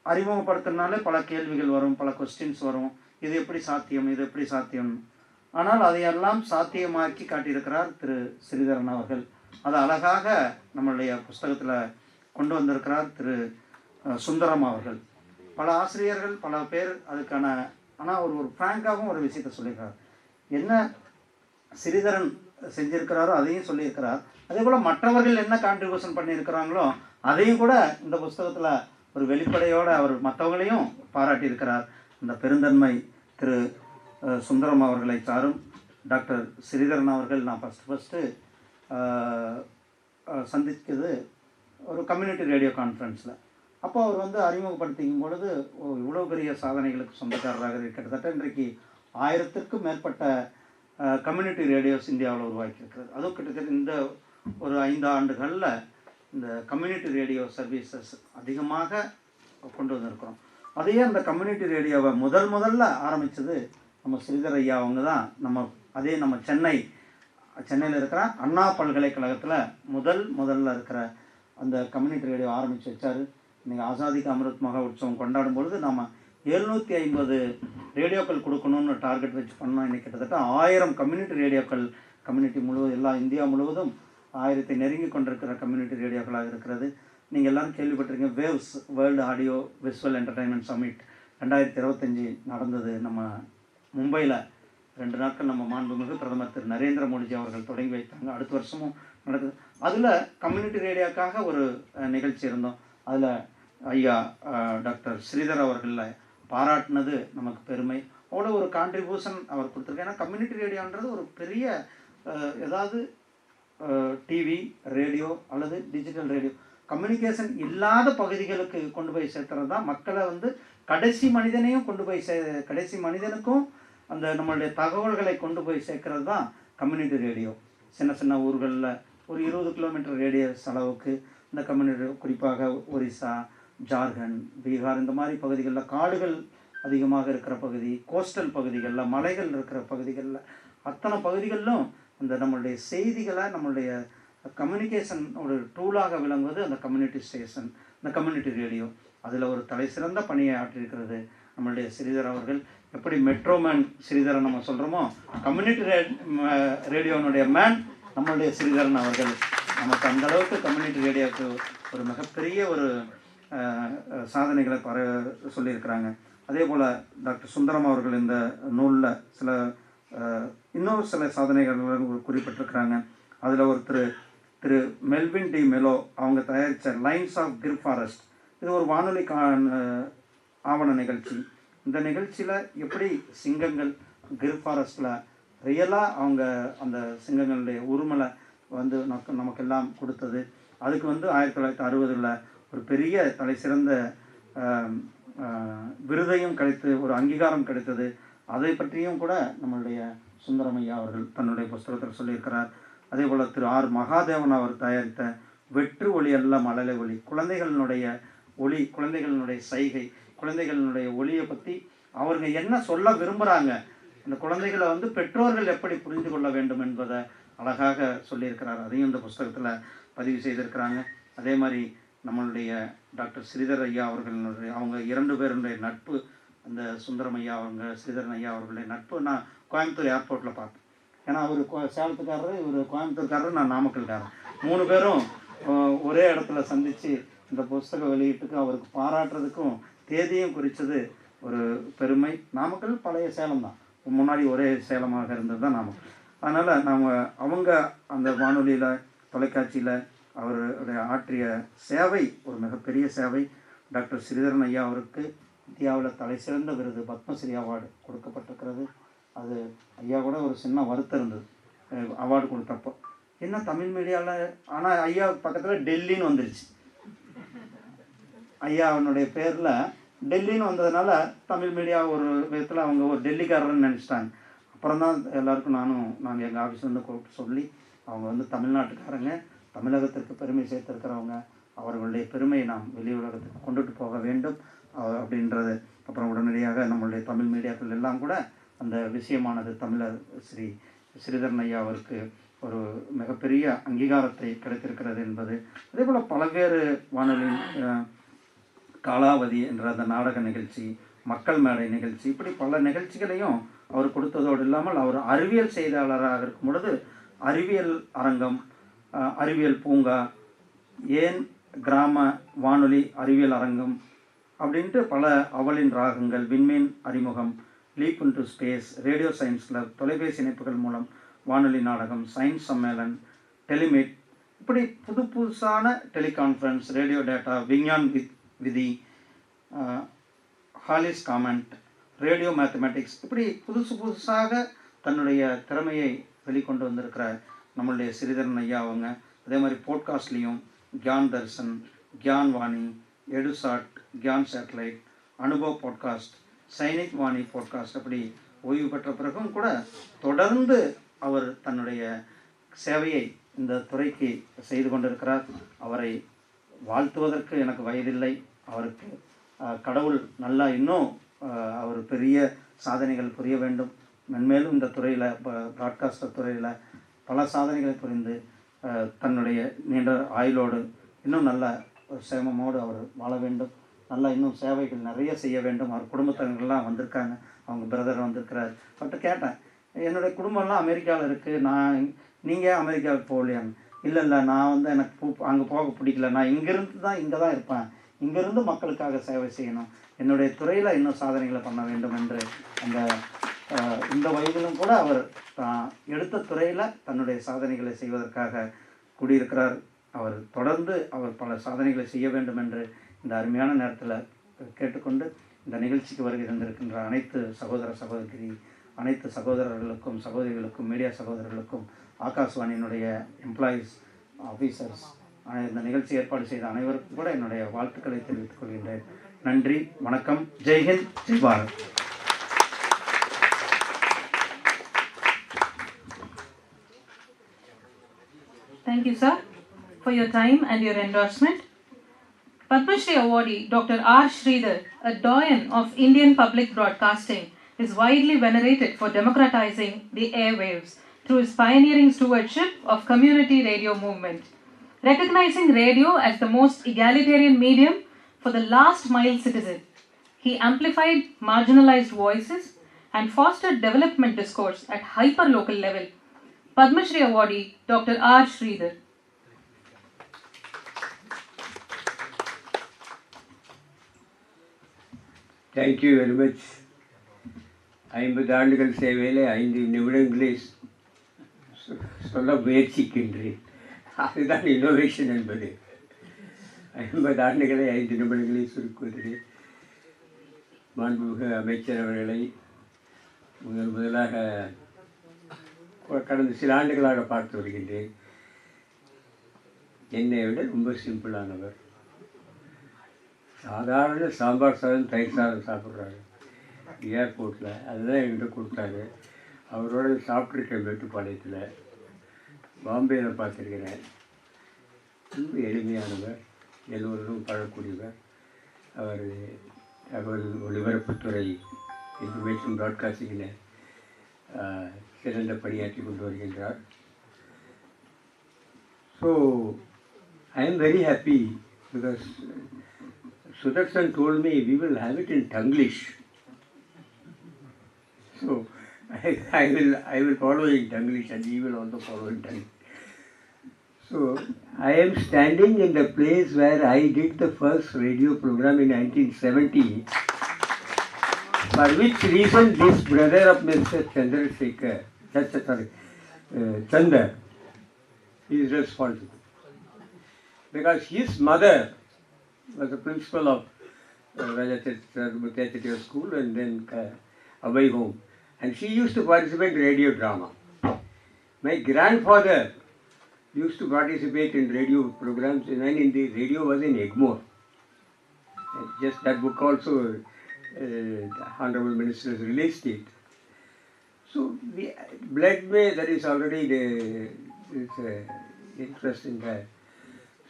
அறிமுகப்படுத்தினாலே பல கேள்விகள் வரும், பல கொஸ்டின்ஸ் வரும், இது எப்படி சாத்தியம், இது எப்படி சாத்தியம். ஆனால் அதையெல்லாம் சாத்தியமாக்கி காட்டியிருக்கிறார் திரு ஸ்ரீதரன் அவர்கள். அது அழகாக நம்மளுடைய புஸ்தகத்தில் கொண்டு வந்திருக்கிறார் திரு சுந்தரம் அவர்கள். பல ஆசிரியர்கள் பல பேர் அதுக்கான, ஆனால் ஒரு ஃப்ராங்காகவும் ஒரு விஷயத்தை சொல்லியிருக்கிறார். என்ன ஸ்ரீதரன் செஞ்சிருக்கிறாரோ அதையும் சொல்லியிருக்கிறார். அதே போல் மற்றவர்கள் என்ன கான்ட்ரிபியூஷன் பண்ணியிருக்கிறாங்களோ அதையும் கூட இந்த புஸ்தகத்தில் ஒரு வெளிப்படையோடு அவர் மற்றவங்களையும் பாராட்டியிருக்கிறார். இந்த பெருந்தன்மை திரு சுந்தரம் அவர்களை சாரும். டாக்டர் ஸ்ரீதரன் அவர்கள் நான் ஃபஸ்ட்டு சந்தித்தது ஒரு கம்யூனிட்டி ரேடியோ கான்ஃபரன்ஸில். அப்போ அவர் வந்து அறிமுகப்படுத்திக்கும் பொழுது இவ்வளோ பெரிய சாதனைகளுக்கு சொந்தக்காரராக கிட்டத்தட்ட இன்றைக்கு 1000க்கும் மேற்பட்ட கம்யூனிட்டி ரேடியோஸ் இந்தியாவில் உருவாக்கியிருக்கிறது. அதுவும் கிட்டத்தட்ட இந்த ஒரு 5 ஆண்டுகளில் இந்த கம்யூனிட்டி ரேடியோ சர்வீசஸ் அதிகமாக கொண்டு வந்திருக்கிறோம். அதையே அந்த கம்யூனிட்டி ரேடியோவை முதல்ல ஆரம்பித்தது நம்ம ஸ்ரீதர் ஐயா அவங்க தான். நம்ம சென்னையில் இருக்கிற அண்ணா பல்கலைக்கழகத்தில் முதல்ல இருக்கிற அந்த கம்யூனிட்டி ரேடியோ ஆரம்பித்து வச்சார். இன்றைக்கி ஆசாதிக்கு அமிர்த் மகா உற்சவம் கொண்டாடும் பொழுது நம்ம 750 ரேடியோக்கள் கொடுக்கணும்னு டார்கெட் வச்சு பண்ணோம். இன்றைக்கி கிட்டத்தட்ட 1000 கம்யூனிட்டி ரேடியோக்கள் கம்யூனிட்டி முழுவதும், எல்லா இந்தியா முழுவதும் 1000 நெருங்கி கொண்டிருக்கிற கம்யூனிட்டி ரேடியோக்களாக இருக்கிறது. நீங்கள் எல்லோரும் கேள்விப்பட்டிருக்கீங்க, waves world audio visual entertainment summit 2025 நடந்தது நம்ம மும்பையில். 2 நாட்கள் நம்ம மாண்புமிகு பிரதமர் திரு நரேந்திர மோடிஜி அவர்கள் தொடங்கி வைத்தாங்க. அடுத்த வருஷமும் நடக்குது. அதில் கம்யூனிட்டி ரேடியோக்காக ஒரு நிகழ்ச்சி இருந்தோம். அதில் ஐயா டாக்டர் ஸ்ரீதர் அவர்களை பாராட்டினது நமக்கு பெருமை. அவ்வளோ ஒரு கான்ட்ரிபியூஷன் அவர் கொடுத்துருக்காரு. ஏன்னா கம்யூனிட்டி ரேடியோன்றது ஒரு பெரிய ஏதாவது டிவி ரேடியோ அல்லது டிஜிட்டல் ரேடியோ கம்யூனிகேஷன் இல்லாத பகுதிகளுக்கு கொண்டு போய் சேர்த்துறது தான். மக்களை வந்து கடைசி மனிதனையும் கொண்டு போய் கடைசி மனிதனுக்கும் அந்த நம்மளுடைய தகவல்களை கொண்டு போய் சேர்க்கறது தான் கம்யூனிட்டி ரேடியோ. சின்ன ஊர்களில் ஒரு 20 கிலோமீட்டர் ரேடியஸ் அளவுக்கு இந்த கம்யூனிட்டி, குறிப்பாக ஒரிசா, ஜார்க்கண்ட், பீகார் இந்த மாதிரி பகுதிகளில், காடுகள் அதிகமாக இருக்கிற பகுதி, கோஸ்டல் பகுதிகளில், மலைகள் இருக்கிற பகுதிகளில், அத்தனை பகுதிகளிலும் அந்த நம்மளுடைய செய்திகளை, நம்மளுடைய கம்யூனிகேஷன் ஒரு டூலாக விளங்குவது அந்த கம்யூனிட்டி ஸ்டேஷன். இந்த கம்யூனிட்டி ரேடியோ. அதில் ஒரு தலை சிறந்த பணியை ஆற்றியிருக்கிறது நம்மளுடைய ஸ்ரீதர் அவர்கள். எப்படி மெட்ரோமேன் ஸ்ரீதரை நம்ம சொல்கிறோமோ, கம்யூனிட்டி ரேடியோனுடைய மேன் நம்மளுடைய ஸ்ரீதரன் அவர்கள். நமக்கு அந்தளவுக்கு கம்யூனிட்டி ரேடியோவுக்கு ஒரு மிகப்பெரிய ஒரு சாதனைகளை சொல்லியிருக்கிறாங்க. அதே போல் டாக்டர் சுந்தரம் அவர்கள் இந்த நூலில் இன்னொரு சில சாதனைகள் குறிப்பிட்டிருக்கிறாங்க. அதில் திரு மெல்வின் டி மெலோ அவங்க தயாரித்த லைன்ஸ் ஆஃப் கிர் ஃபாரஸ்ட், இது ஒரு வானொலி ஆவண நிகழ்ச்சி. இந்த நிகழ்ச்சியில் எப்படி சிங்கங்கள் கிர் ஃபாரஸ்ட்டில் ரியலாக அவங்க அந்த சிங்கங்களுடைய உரிமலை நமக்கெல்லாம் கொடுத்தது. அதுக்கு 1960 ஒரு பெரிய தலை சிறந்த விருதையும் கிடைத்து ஒரு அங்கீகாரம் கிடைத்தது. அதை பற்றியும் கூட நம்மளுடைய சுந்தரமையா அவர்கள் தன்னுடைய புஸ்தகத்தில் சொல்லியிருக்கிறார். அதே போல் திரு ஆர் மகாதேவன் அவர் தயாரித்த வெற்று ஒளி அல்ல மழலை ஒளி, குழந்தைகளினுடைய ஒளி, குழந்தைகளினுடைய சைகை, குழந்தைகளினுடைய ஒளியை பற்றி அவங்க என்ன சொல்ல விரும்புகிறாங்க, இந்த குழந்தைகளை பெற்றோர்கள் எப்படி புரிந்து கொள்ள வேண்டும் என்பதை அழகாக சொல்லியிருக்கிறார். அதையும் இந்த புஸ்தகத்தில் பதிவு செய்திருக்கிறாங்க. அதே மாதிரி நம்மளுடைய டாக்டர் ஸ்ரீதர் ஐயா அவர்களுடைய அவங்க 2 பேருடைய நட்பு, அந்த சுந்தரம் ஐயா அவங்க ஸ்ரீதரன் ஐயா அவர்களுடைய நட்பு நான் கோயம்புத்தூர் ஏர்போர்ட்டில் பார்த்தேன். ஏன்னா அவர் சேலத்துக்காரர், இவர் கோயம்புத்தூர்காரர், நான் நாமக்கல்காரர். 3 பேரும் ஒரே இடத்துல சந்தித்து இந்த புஸ்தக வெளியீட்டுக்கு அவருக்கு பாராட்டுறதுக்கும் தேதியும் குறித்தது ஒரு பெருமை. நாமக்கல் பழைய சேலம் தான், முன்னாடி ஒரே சேலமாக இருந்தது தான் நாமக்கல். அதனால் அவங்க அந்த வானொலியில் தொலைக்காட்சியில் அவருடைய ஆற்றிய சேவை ஒரு மிகப்பெரிய சேவை. டாக்டர் ஸ்ரீதரன் ஐயா அவருக்கு இந்தியாவில் தலை சிறந்த விருது பத்மஸ்ரீ அவார்டு கொடுக்கப்பட்டிருக்கிறது. அது ஐயா கூட ஒரு சின்ன வருத்தம் இருந்தது அவார்டு கொடுத்தப்போ, என்ன தமிழ் மீடியாவில், ஆனால் ஐயா பக்கத்தில் டெல்லின்னு வந்துருச்சு. ஐயா அவனுடைய பேரில் டெல்லின்னு வந்ததுனால தமிழ் மீடியா ஒரு விதத்தில் அவங்க ஒரு டெல்லிக்காரர்னு நினச்சிட்டாங்க. அப்புறம் தான் எல்லாருக்கும் நாங்கள் எங்கள் ஆஃபீஸ்லேருந்து கூப்பிட்டு சொல்லி அவங்க தமிழ்நாட்டுக்காரங்க, தமிழகத்திற்கு பெருமை சேர்த்திருக்கிறவங்க, அவர்களுடைய பெருமையை நாம் வெளி உலகத்துக்கு கொண்டுட்டு போக வேண்டும் அப்படின்றது. அப்புறம் உடனடியாக நம்மளுடைய தமிழ் மீடியாக்கள் எல்லாம் கூட அந்த விஷயமானது தமிழர் ஸ்ரீதரன் ஐயா அவருக்கு ஒரு மிகப்பெரிய அங்கீகாரத்தை கிடைத்திருக்கிறது என்பது. அதே போல் பல்வேறு வானொலி காலாவதி என்ற அந்த நாடக நிகழ்ச்சி, மக்கள் மேடை நிகழ்ச்சி, இப்படி பல நிகழ்ச்சிகளையும் அவர் கொடுத்ததோடு இல்லாமல் அவர் அறிவியல் செய்தியாளராக இருக்கும் பொழுது அறிவியல் அரங்கம், அறிவியல் பூங்கா, ஏன் கிராம வானொலி அறிவியல் அரங்கம் அப்படின்ட்டு பல அவளின் ராகங்கள், விண்மீன் அறிமுகம், leap into space, radio science club, தொலைபேசி இணைப்புகள் மூலம் வானொலி நாடகம், சயின்ஸ் சம்மேளன், டெலிமீட், இப்படி புதுசான டெலிகான்ஃபரன்ஸ், ரேடியோ டேட்டா, விஞ்ஞான் விதி, ஹாலிஸ் காமெண்ட், ரேடியோ மேத்தமேட்டிக்ஸ், இப்படி புதுசாக தன்னுடைய திறமையை வெளிக்கொண்டு வந்திருக்கிற நம்மளுடைய ஸ்ரீதரன் ஐயா அவங்க. அதே மாதிரி போட்காஸ்ட்லேயும் Gyan Darshan, Gyan Vani, EDUSAT, Gyan satellite, Anubhav podcast, Sainik Vani podcast, அப்படி ஓய்வு பெற்ற பிறகும் கூட தொடர்ந்து அவர் தன்னுடைய சேவையை இந்த துறைக்கு செய்து கொண்டிருக்கிறார். அவரை வாழ்த்துவதற்கு எனக்கு வயதில்லை. அவருக்கு கடவுள் நல்லா இன்னும் அவர் பெரிய சாதனைகள் புரிய வேண்டும். மென்மேலும் இந்த துறையில் ப்ராட்காஸ்டர் துறையில் பல சாதனைகளை புரிந்து தன்னுடைய நீண்ட ஆயுளோடு இன்னும் நல்ல சேமமோடு அவர் வாழ வேண்டும். நல்லா இன்னும் சேவைகள் நிறைய செய்ய வேண்டும். அவர் குடும்பத்தினர்கள்லாம் வந்திருக்காங்க, அவங்க பிரதர் வந்திருக்கிறார். அவர்கிட்ட கேட்டேன், என்னுடைய குடும்பம்லாம் அமெரிக்காவில் இருக்குது, நீங்கள் அமெரிக்காவுக்கு போகலையான்னு. இல்லை நான் எனக்கு அங்கே போக பிடிக்கல, நான் இங்கேருந்து தான் இங்கே தான் இருப்பேன், இங்கேருந்து மக்களுக்காக சேவை செய்யணும், என்னுடைய துறையில் இன்னும் சாதனைகளை பண்ண வேண்டும் என்று இந்த வயதிலும் கூட அவர் எடுத்த துறையில் தன்னுடைய சாதனைகளை செய்வதற்காக கூடியிருக்கிறார். அவர் தொடர்ந்து பல சாதனைகளை செய்ய வேண்டும் என்று இந்த அருமையான நேரத்தில் கேட்டுக்கொண்டு இந்த நிகழ்ச்சிக்கு வருகை தந்திருக்கின்ற அனைத்து அனைத்து சகோதரர்களுக்கும் சகோதரிகளுக்கும் மீடியா சகோதரர்களுக்கும் ஆகாஷ்வாணியினுடைய எம்ப்ளாயீஸ் ஆஃபீஸர்ஸ் இந்த நிகழ்ச்சி ஏற்பாடு செய்த அனைவருக்கும் கூட என்னுடைய வாழ்த்துக்களை தெரிவித்துக் கொள்கின்றேன். நன்றி, வணக்கம், ஜெய்ஹிந்த், Jai Bharat. Thank you, sir, for your time and your endorsement. Padma Shri awardee Dr. R. Sridhar, a doyen of Indian public broadcasting, is widely venerated for democratizing the airwaves through his pioneering stewardship of community radio movement. Recognizing radio as the most egalitarian medium for the last mile citizen, he amplified marginalized voices and fostered development discourse at hyper-local level. Padma Shri awardee Dr. R. Sridhar. Thank you very much. 50 ஆண்டுகள் சேவையில் 5 நிமிடங்களை சொல்ல முயற்சிக்கின்றேன். அதுதான் innovation என்பது. 50 ஆண்டுகளை 5 நிமிடங்களை சுருக்குவதிலே மாண்புமிகு அமைச்சர் அவர்களை முதலாக கடந்த சில ஆண்டுகளாக பார்த்து வருகின்றேன். என்னை விட ரொம்ப சிம்பிளானவர். சாதாரண சாம்பார் சாதம் தயிர் சாதம் சாப்பிட்றாரு ஏர்போர்ட்டில். அதுதான் என்கிட்ட கொடுத்தாரு. அவரோட சாப்பிட்ருக்கேன் மேட்டுப்பாளையத்தில், பாம்பேயில் பார்த்துருக்கிறேன். ரொம்ப எளிமையானவர், எல்லோரும் பழக்கூடியவர். அவர் தகவல் ஒலிபரப்புத்துறை இன்ஃபர்மேஷன் ப்ராட்காஸ்டிங்கில் சிறந்த பணியாற்றி கொண்டு வருகின்றார். So I am very happy because Sudarshan told me we will have it in Tanglish. So I will follow in Tanglish and he will also follow in Tanglish. So I am standing in the place where I did the first radio program in 1970. For which reason this brother of Mr. Chandrasekhar, Chandra, is responsible. Because his mother was the principal of Raja School and then away home. And she used to participate in radio drama. My grandfather used to participate in radio programs when in the radio was in Egmore. Just that book also, the Honorable Minister has released it. So the blood may, that is already the interest in that.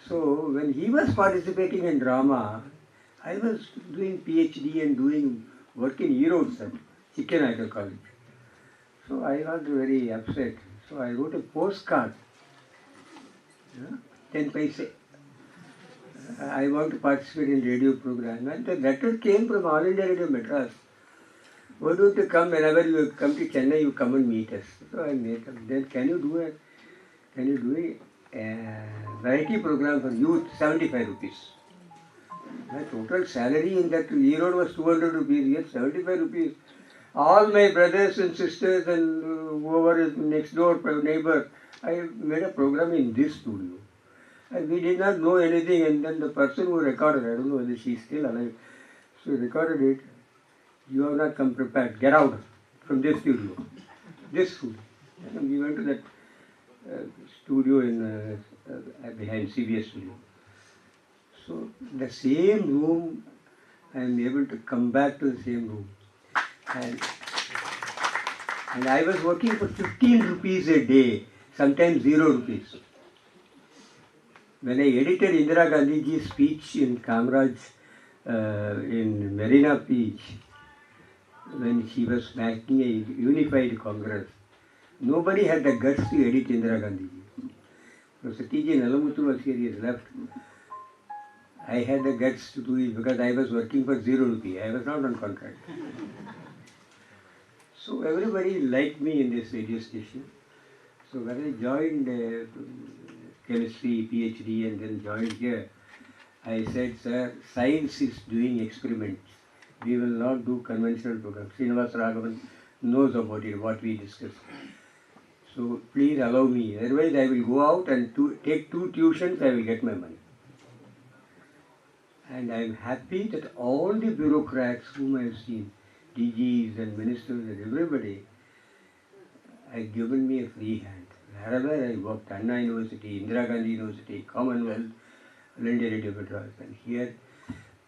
So when he was participating in drama, I was doing PhD and doing work in Erode, Chikkanaggar College. So I got very upset. So I wrote a postcard, 10 paise. I want to participate in radio program. And the letter came from All India Radio Madras. Why don't you come whenever you come to Chennai, you come and meet us. So I met him. Then can you do it? Can you do it? Variety program for youth, 75 rupees. My total salary in that year was 200 rupees, yet 75 rupees. All my brothers and sisters and whoever is next door neighbor, I made a program in this studio. And we did not know anything, and then the person who recorded, I don't know whether she is still alive, so recorded it. You have not come prepared, get out from this studio. This studio. And we went to that studio in behind CBS studio. So the same room, I am able to come back to the same room. And I was working for 15 rupees a day, sometimes 0 rupees. When I edited Indira Gandhi's speech in Kamraj in Marina Beach, when she was making a unified Congress, nobody had the guts to edit Indira Gandhi. Professor T.J. Nalamuthu was here, he has left. I had the guts to do it because I was working for 0 rupee. I was not on contract. So everybody liked me in this radio station. So when I joined chemistry, PhD and then joined here, I said, sir, science is doing experiments. We will not do conventional programs. Srinivas Raghavan knows about it, what we discussed. So please allow me, otherwise I will go out and take 2 tuitions, I will get my money. And I am happy that all the bureaucrats whom I have seen, DGs and ministers and everybody, have given me a free hand. Wherever I worked, Anna University, Indira Gandhi University, Commonwealth, All India Radio Madras. And here,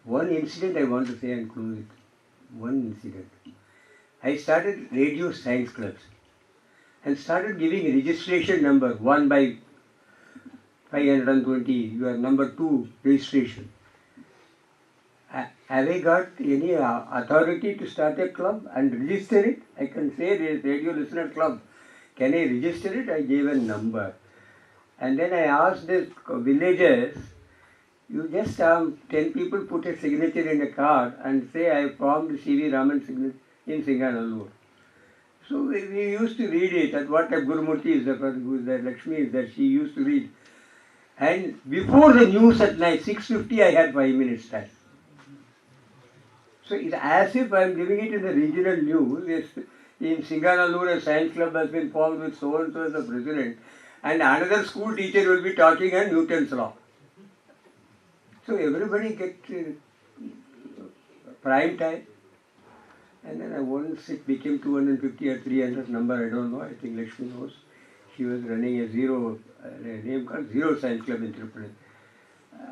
one incident I want to say and close it. One incident. I started radio science clubs and started giving registration number 1 by 520, you are number 2 registration. Have I got any authority to start a club and register it? I can say there is Radio Listener Club. Can I register it? I gave a number. And then I asked the villagers, you just have 10 people put a signature in a card and say I formed C.V. Raman signature in Singanallur. So we used to read it, at what type Gurumurti is there, who is there, Lakshmi is there, she used to read. And before the news at night, 6:50, I had 5 minutes time. So it's as if I'm giving it in the regional news. It's in Singanallur, a science club has been formed with so and so as the president, and another school teacher will be talking on Newton's law. So everybody gets prime time. And then once it became 250 or 300 number, I don't know, I think Lakshmi knows. She was running a name called Zero Science Club in Tripoli.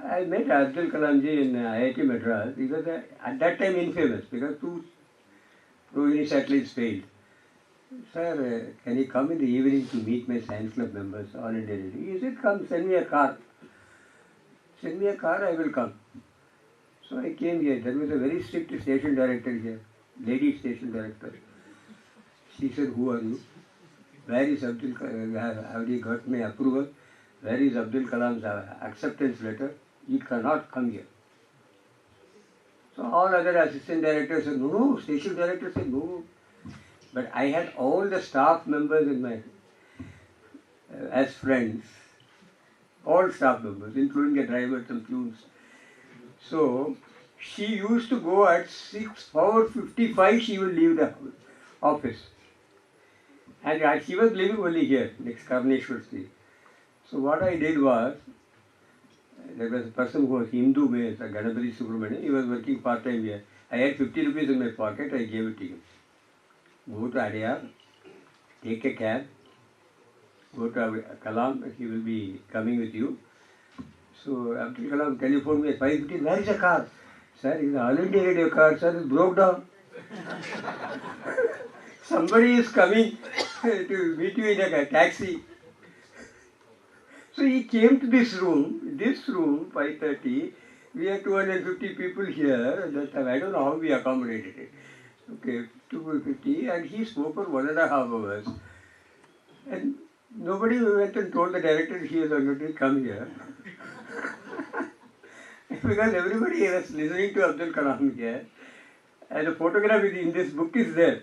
I met Abdul Kalamji in IIT Madras. He was at that time infamous because 2 Rohini satellites failed. Sir, can you come in the evening to meet my science club members all India Radio? He said, come, send me a car. Send me a car, I will come. So I came here. There was a very strict station director here, lady station director. She said, who are you? Where is Abdul Kalam? Have you got my approval? Where is Abdul Kalam's acceptance letter? He cannot come here. So all other assistant directors said, no, station director said, no. But I had all the staff members in my, as friends, all staff members, including the drivers and tunes. So she used to go at 4:55, she will leave the office. And she was living only here, next Karneshwar Street. So what I did was, there was a person who was Hindu based, Ganapati Subramanian, he was working part-time here. I had 50 rupees in my pocket, I gave it to him. Go to Adyar, take a cab, go to Kalam, he will be coming with you. So Abdul Kalam telephoned me at 5:15, where is the car? Sir, it's an all India radio car, sir, it broke down. Somebody is coming to meet you in a taxi. So he came to this room, 5:30, we have 250 people here, at that time, I don't know how we accommodated it. Okay, 250, and he spoke for 1.5 hours. And nobody went and told the director he was going to come here. Because everybody was listening to Abdul Kalam here. And the photograph in this book is there.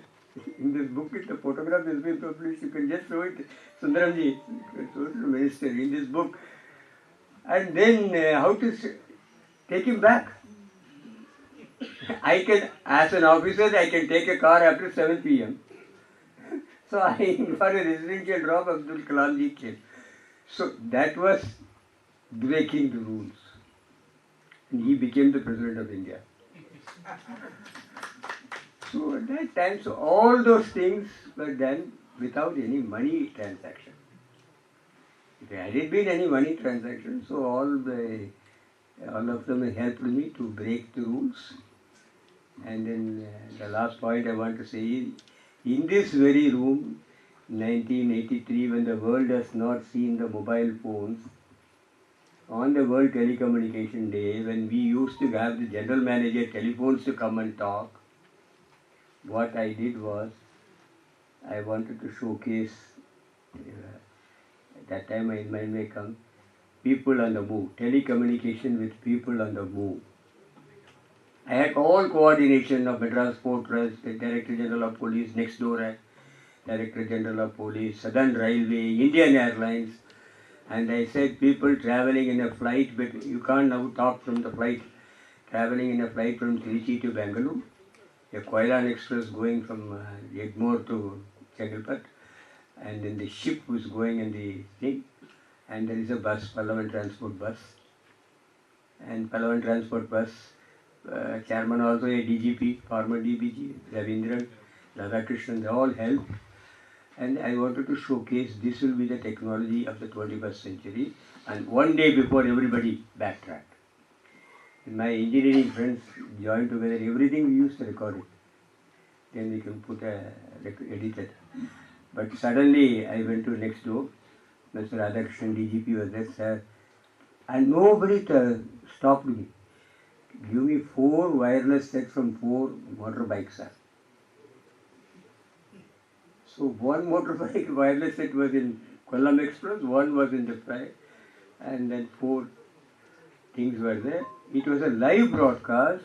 In this book, the photograph has been published. You can just show it, Sundaramji, show it to the minister in this book. And then how to take him back. I can, as an officer, I can take a car after 7 p.m. So for a residential drop, Abdul Kalamji came. So that was breaking the rules. And he became the President of India. So at that time, so all those things were done without any money transaction. If there hadn't been any money transaction, so all of them helped me to break the rules. And then the last point I want to say is, in this very room, 1983, when the world has not seen the mobile phones, on the World Telecommunication Day, when we used to have the general manager telephones to come and talk, what I did was, I wanted to showcase, at that time my mind may come, people on the move, telecommunication with people on the move. I had all coordination of Madras Port Trust, the Director General of Police, next door Director General of Police, Southern Railway, Indian Airlines. And I said, people traveling in a flight, but you can't now talk from the flight, traveling in a flight from Trichy to Bangalore, a Koilan Express going from Egmore to Chengalpet, and then the ship was going in the thing, and there is a bus, Pallavan Transport bus, and Pallavan Transport bus, chairman also a DGP, former DBG, Ravindran, Radhakrishnan, they all helped. And I wanted to showcase this will be the technology of the 21st century. And one day before everybody backtracked. And my engineering friends joined together, everything we used to record it. Then we can put edit it. But suddenly I went to next door, Mr. Radhakrishnan DGP was there, sir. And nobody stopped me. Give me 4 wireless sets from 4 motorbikes, sir. So one motorbike wireless set was in Kollam Express, one was in the fry, and then 4 things were there. It was a live broadcast.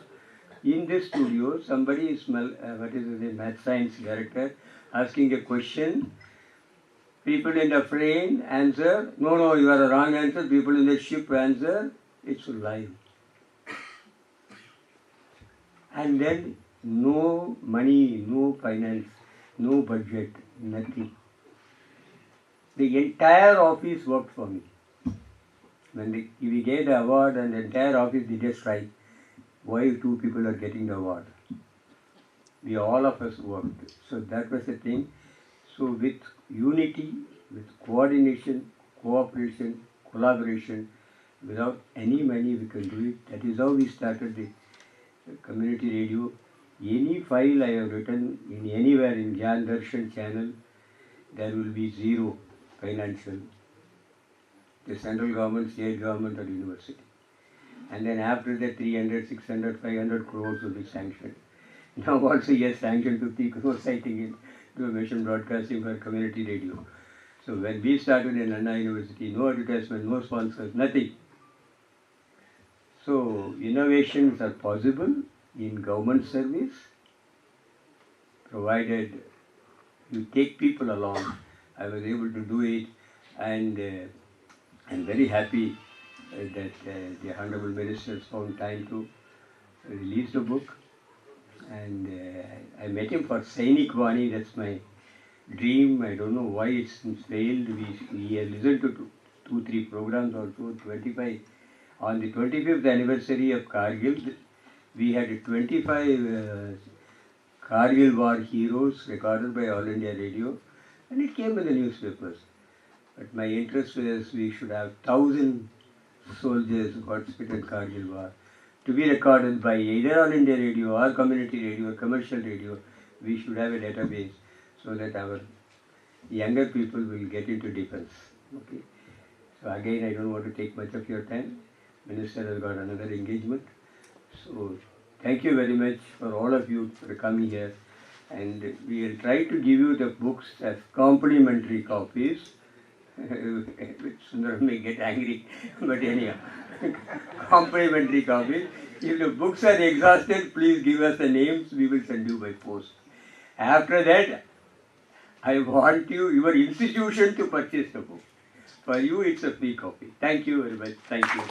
In the studio, somebody is, the math science director, asking a question. People in the frame answer, no, you are a wrong answer. People in the ship answer, it's live. And then no money, no finance, no budget, nothing. The entire office worked for me. When we gave the award and the entire office did a strike, why 2 people are getting the award? We all of us worked. So that was the thing. So with unity, with coordination, cooperation, collaboration, without any money we can do it. That is how we started the community radio. Any file I have written in anywhere in Gyan Darshan channel, there will be zero financial. The central government, state government or university. And then after that 300, 600, 500 crores will be sanctioned. Now also yes, sanctioned 50 crores I think in information broadcasting for community radio. So when we started in Anna University, no advertisement, no sponsors, nothing. So innovations are possible in government service, provided you take people along. I was able to do it, and I'm very happy that the Honorable Minister found time to release the book. And I met him for Sainik Vani, that's my dream. I don't know why it's failed. We have listened to 2-3 programs also, 25. On the 25th anniversary of Kargil, we had 25 Kargil War heroes recorded by All India Radio, and it came in the newspapers. But my interest was we should have 1,000 soldiers who participated in Kargil War to be recorded by either All India Radio or community radio or commercial radio. We should have a database so that our younger people will get into defense. Okay. So again, I don't want to take much of your time. Minister has got another engagement. So thank you very much for all of you for coming here. And we will try to give you the books as complimentary copies. Which Sundaram may get angry, but anyhow, complimentary copies. If the books are exhausted, please give us the names, we will send you by post. After that, I want your institution to purchase the book. For you, it's a free copy. Thank you very much. Thank you.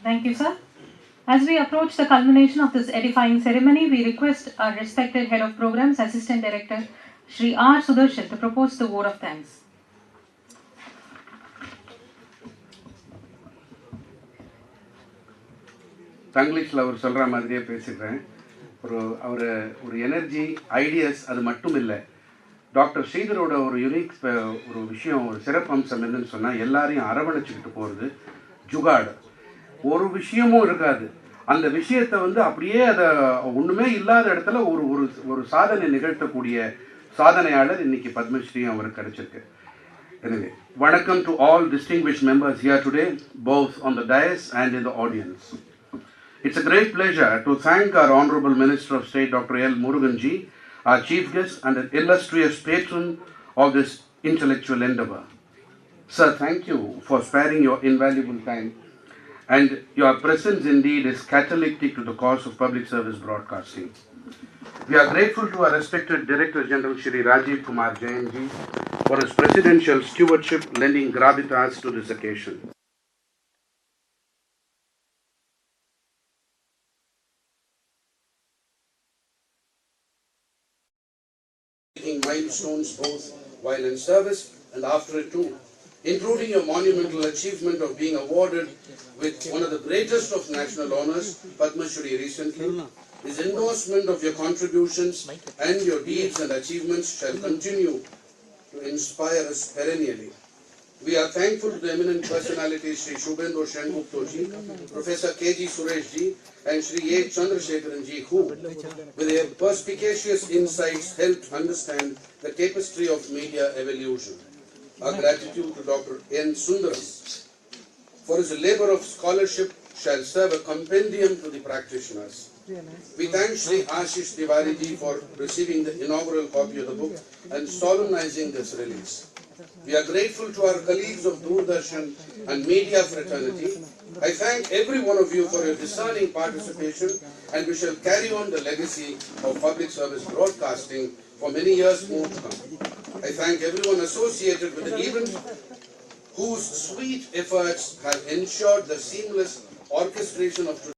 Thank you, sir. As we approach the culmination of this edifying ceremony, we request our respected Head of Programs, Assistant Director, Shri R. Sudarshan, to propose the vote of thanks. தங்கிலீஷில் அவர் சொல்கிற மாதிரியே பேசிடுறேன். ஒரு energy ideas அது மட்டும் இல்லை. Doctor ஸ்ரீதரோட ஒரு unique ஒரு விஷயம், ஒரு சிறப்பம்சம் என்னன்னு சொன்னால், எல்லாரையும் அரவணைச்சிக்கிட்டு போகிறது ஜுகாடு. ஒரு விஷயமும் இருக்காது. அந்த விஷயத்தை அப்படியே அதை ஒன்றுமே இல்லாத இடத்துல ஒரு சாதனை நிகழ்த்தக்கூடிய சாதனையாளர் இன்னைக்கு பத்மஸ்ரீ அவருக்கு கிடைச்சிருக்கு. எனவே வணக்கம் to all distinguished members here today, both on the dais and in the audience. It's a great pleasure to thank our Honorable Minister of State, Dr. L. Muruganji, our chief guest and an illustrious patron of this intellectual endeavor. Sir, thank you for sparing your invaluable time, and your presence indeed is catalytic to the cause of public service broadcasting. We are grateful to our respected Director General Shri Rajiv Kumar Jain ji for his presidential stewardship, lending gravitas to this occasion. Making milestones both while in service and after it too, including your monumental achievement of being awarded with one of the greatest of national honors, Padma Shri recently. This endorsement of your contributions and your deeds and achievements shall continue to inspire us perennially. We are thankful to the eminent personalities Shri Shubhendu Shengupto ji, Professor K.G. Suresh ji and Shri A. Chandrasekharan ji, who, with their perspicacious insights, helped understand the tapestry of media evolution. Our gratitude to Dr. N. Sundaram for his labor of scholarship shall serve a compendium to the practitioners. We thank Shri Ashish Tiwari ji for receiving the inaugural copy of the book and solemnizing this release. We are grateful to our colleagues of Doordarshan and media fraternity. I thank every one of you for your discerning participation, and we shall carry on the legacy of public service broadcasting for many years more to come. I thank everyone associated with the event whose sweet efforts have ensured the seamless orchestration of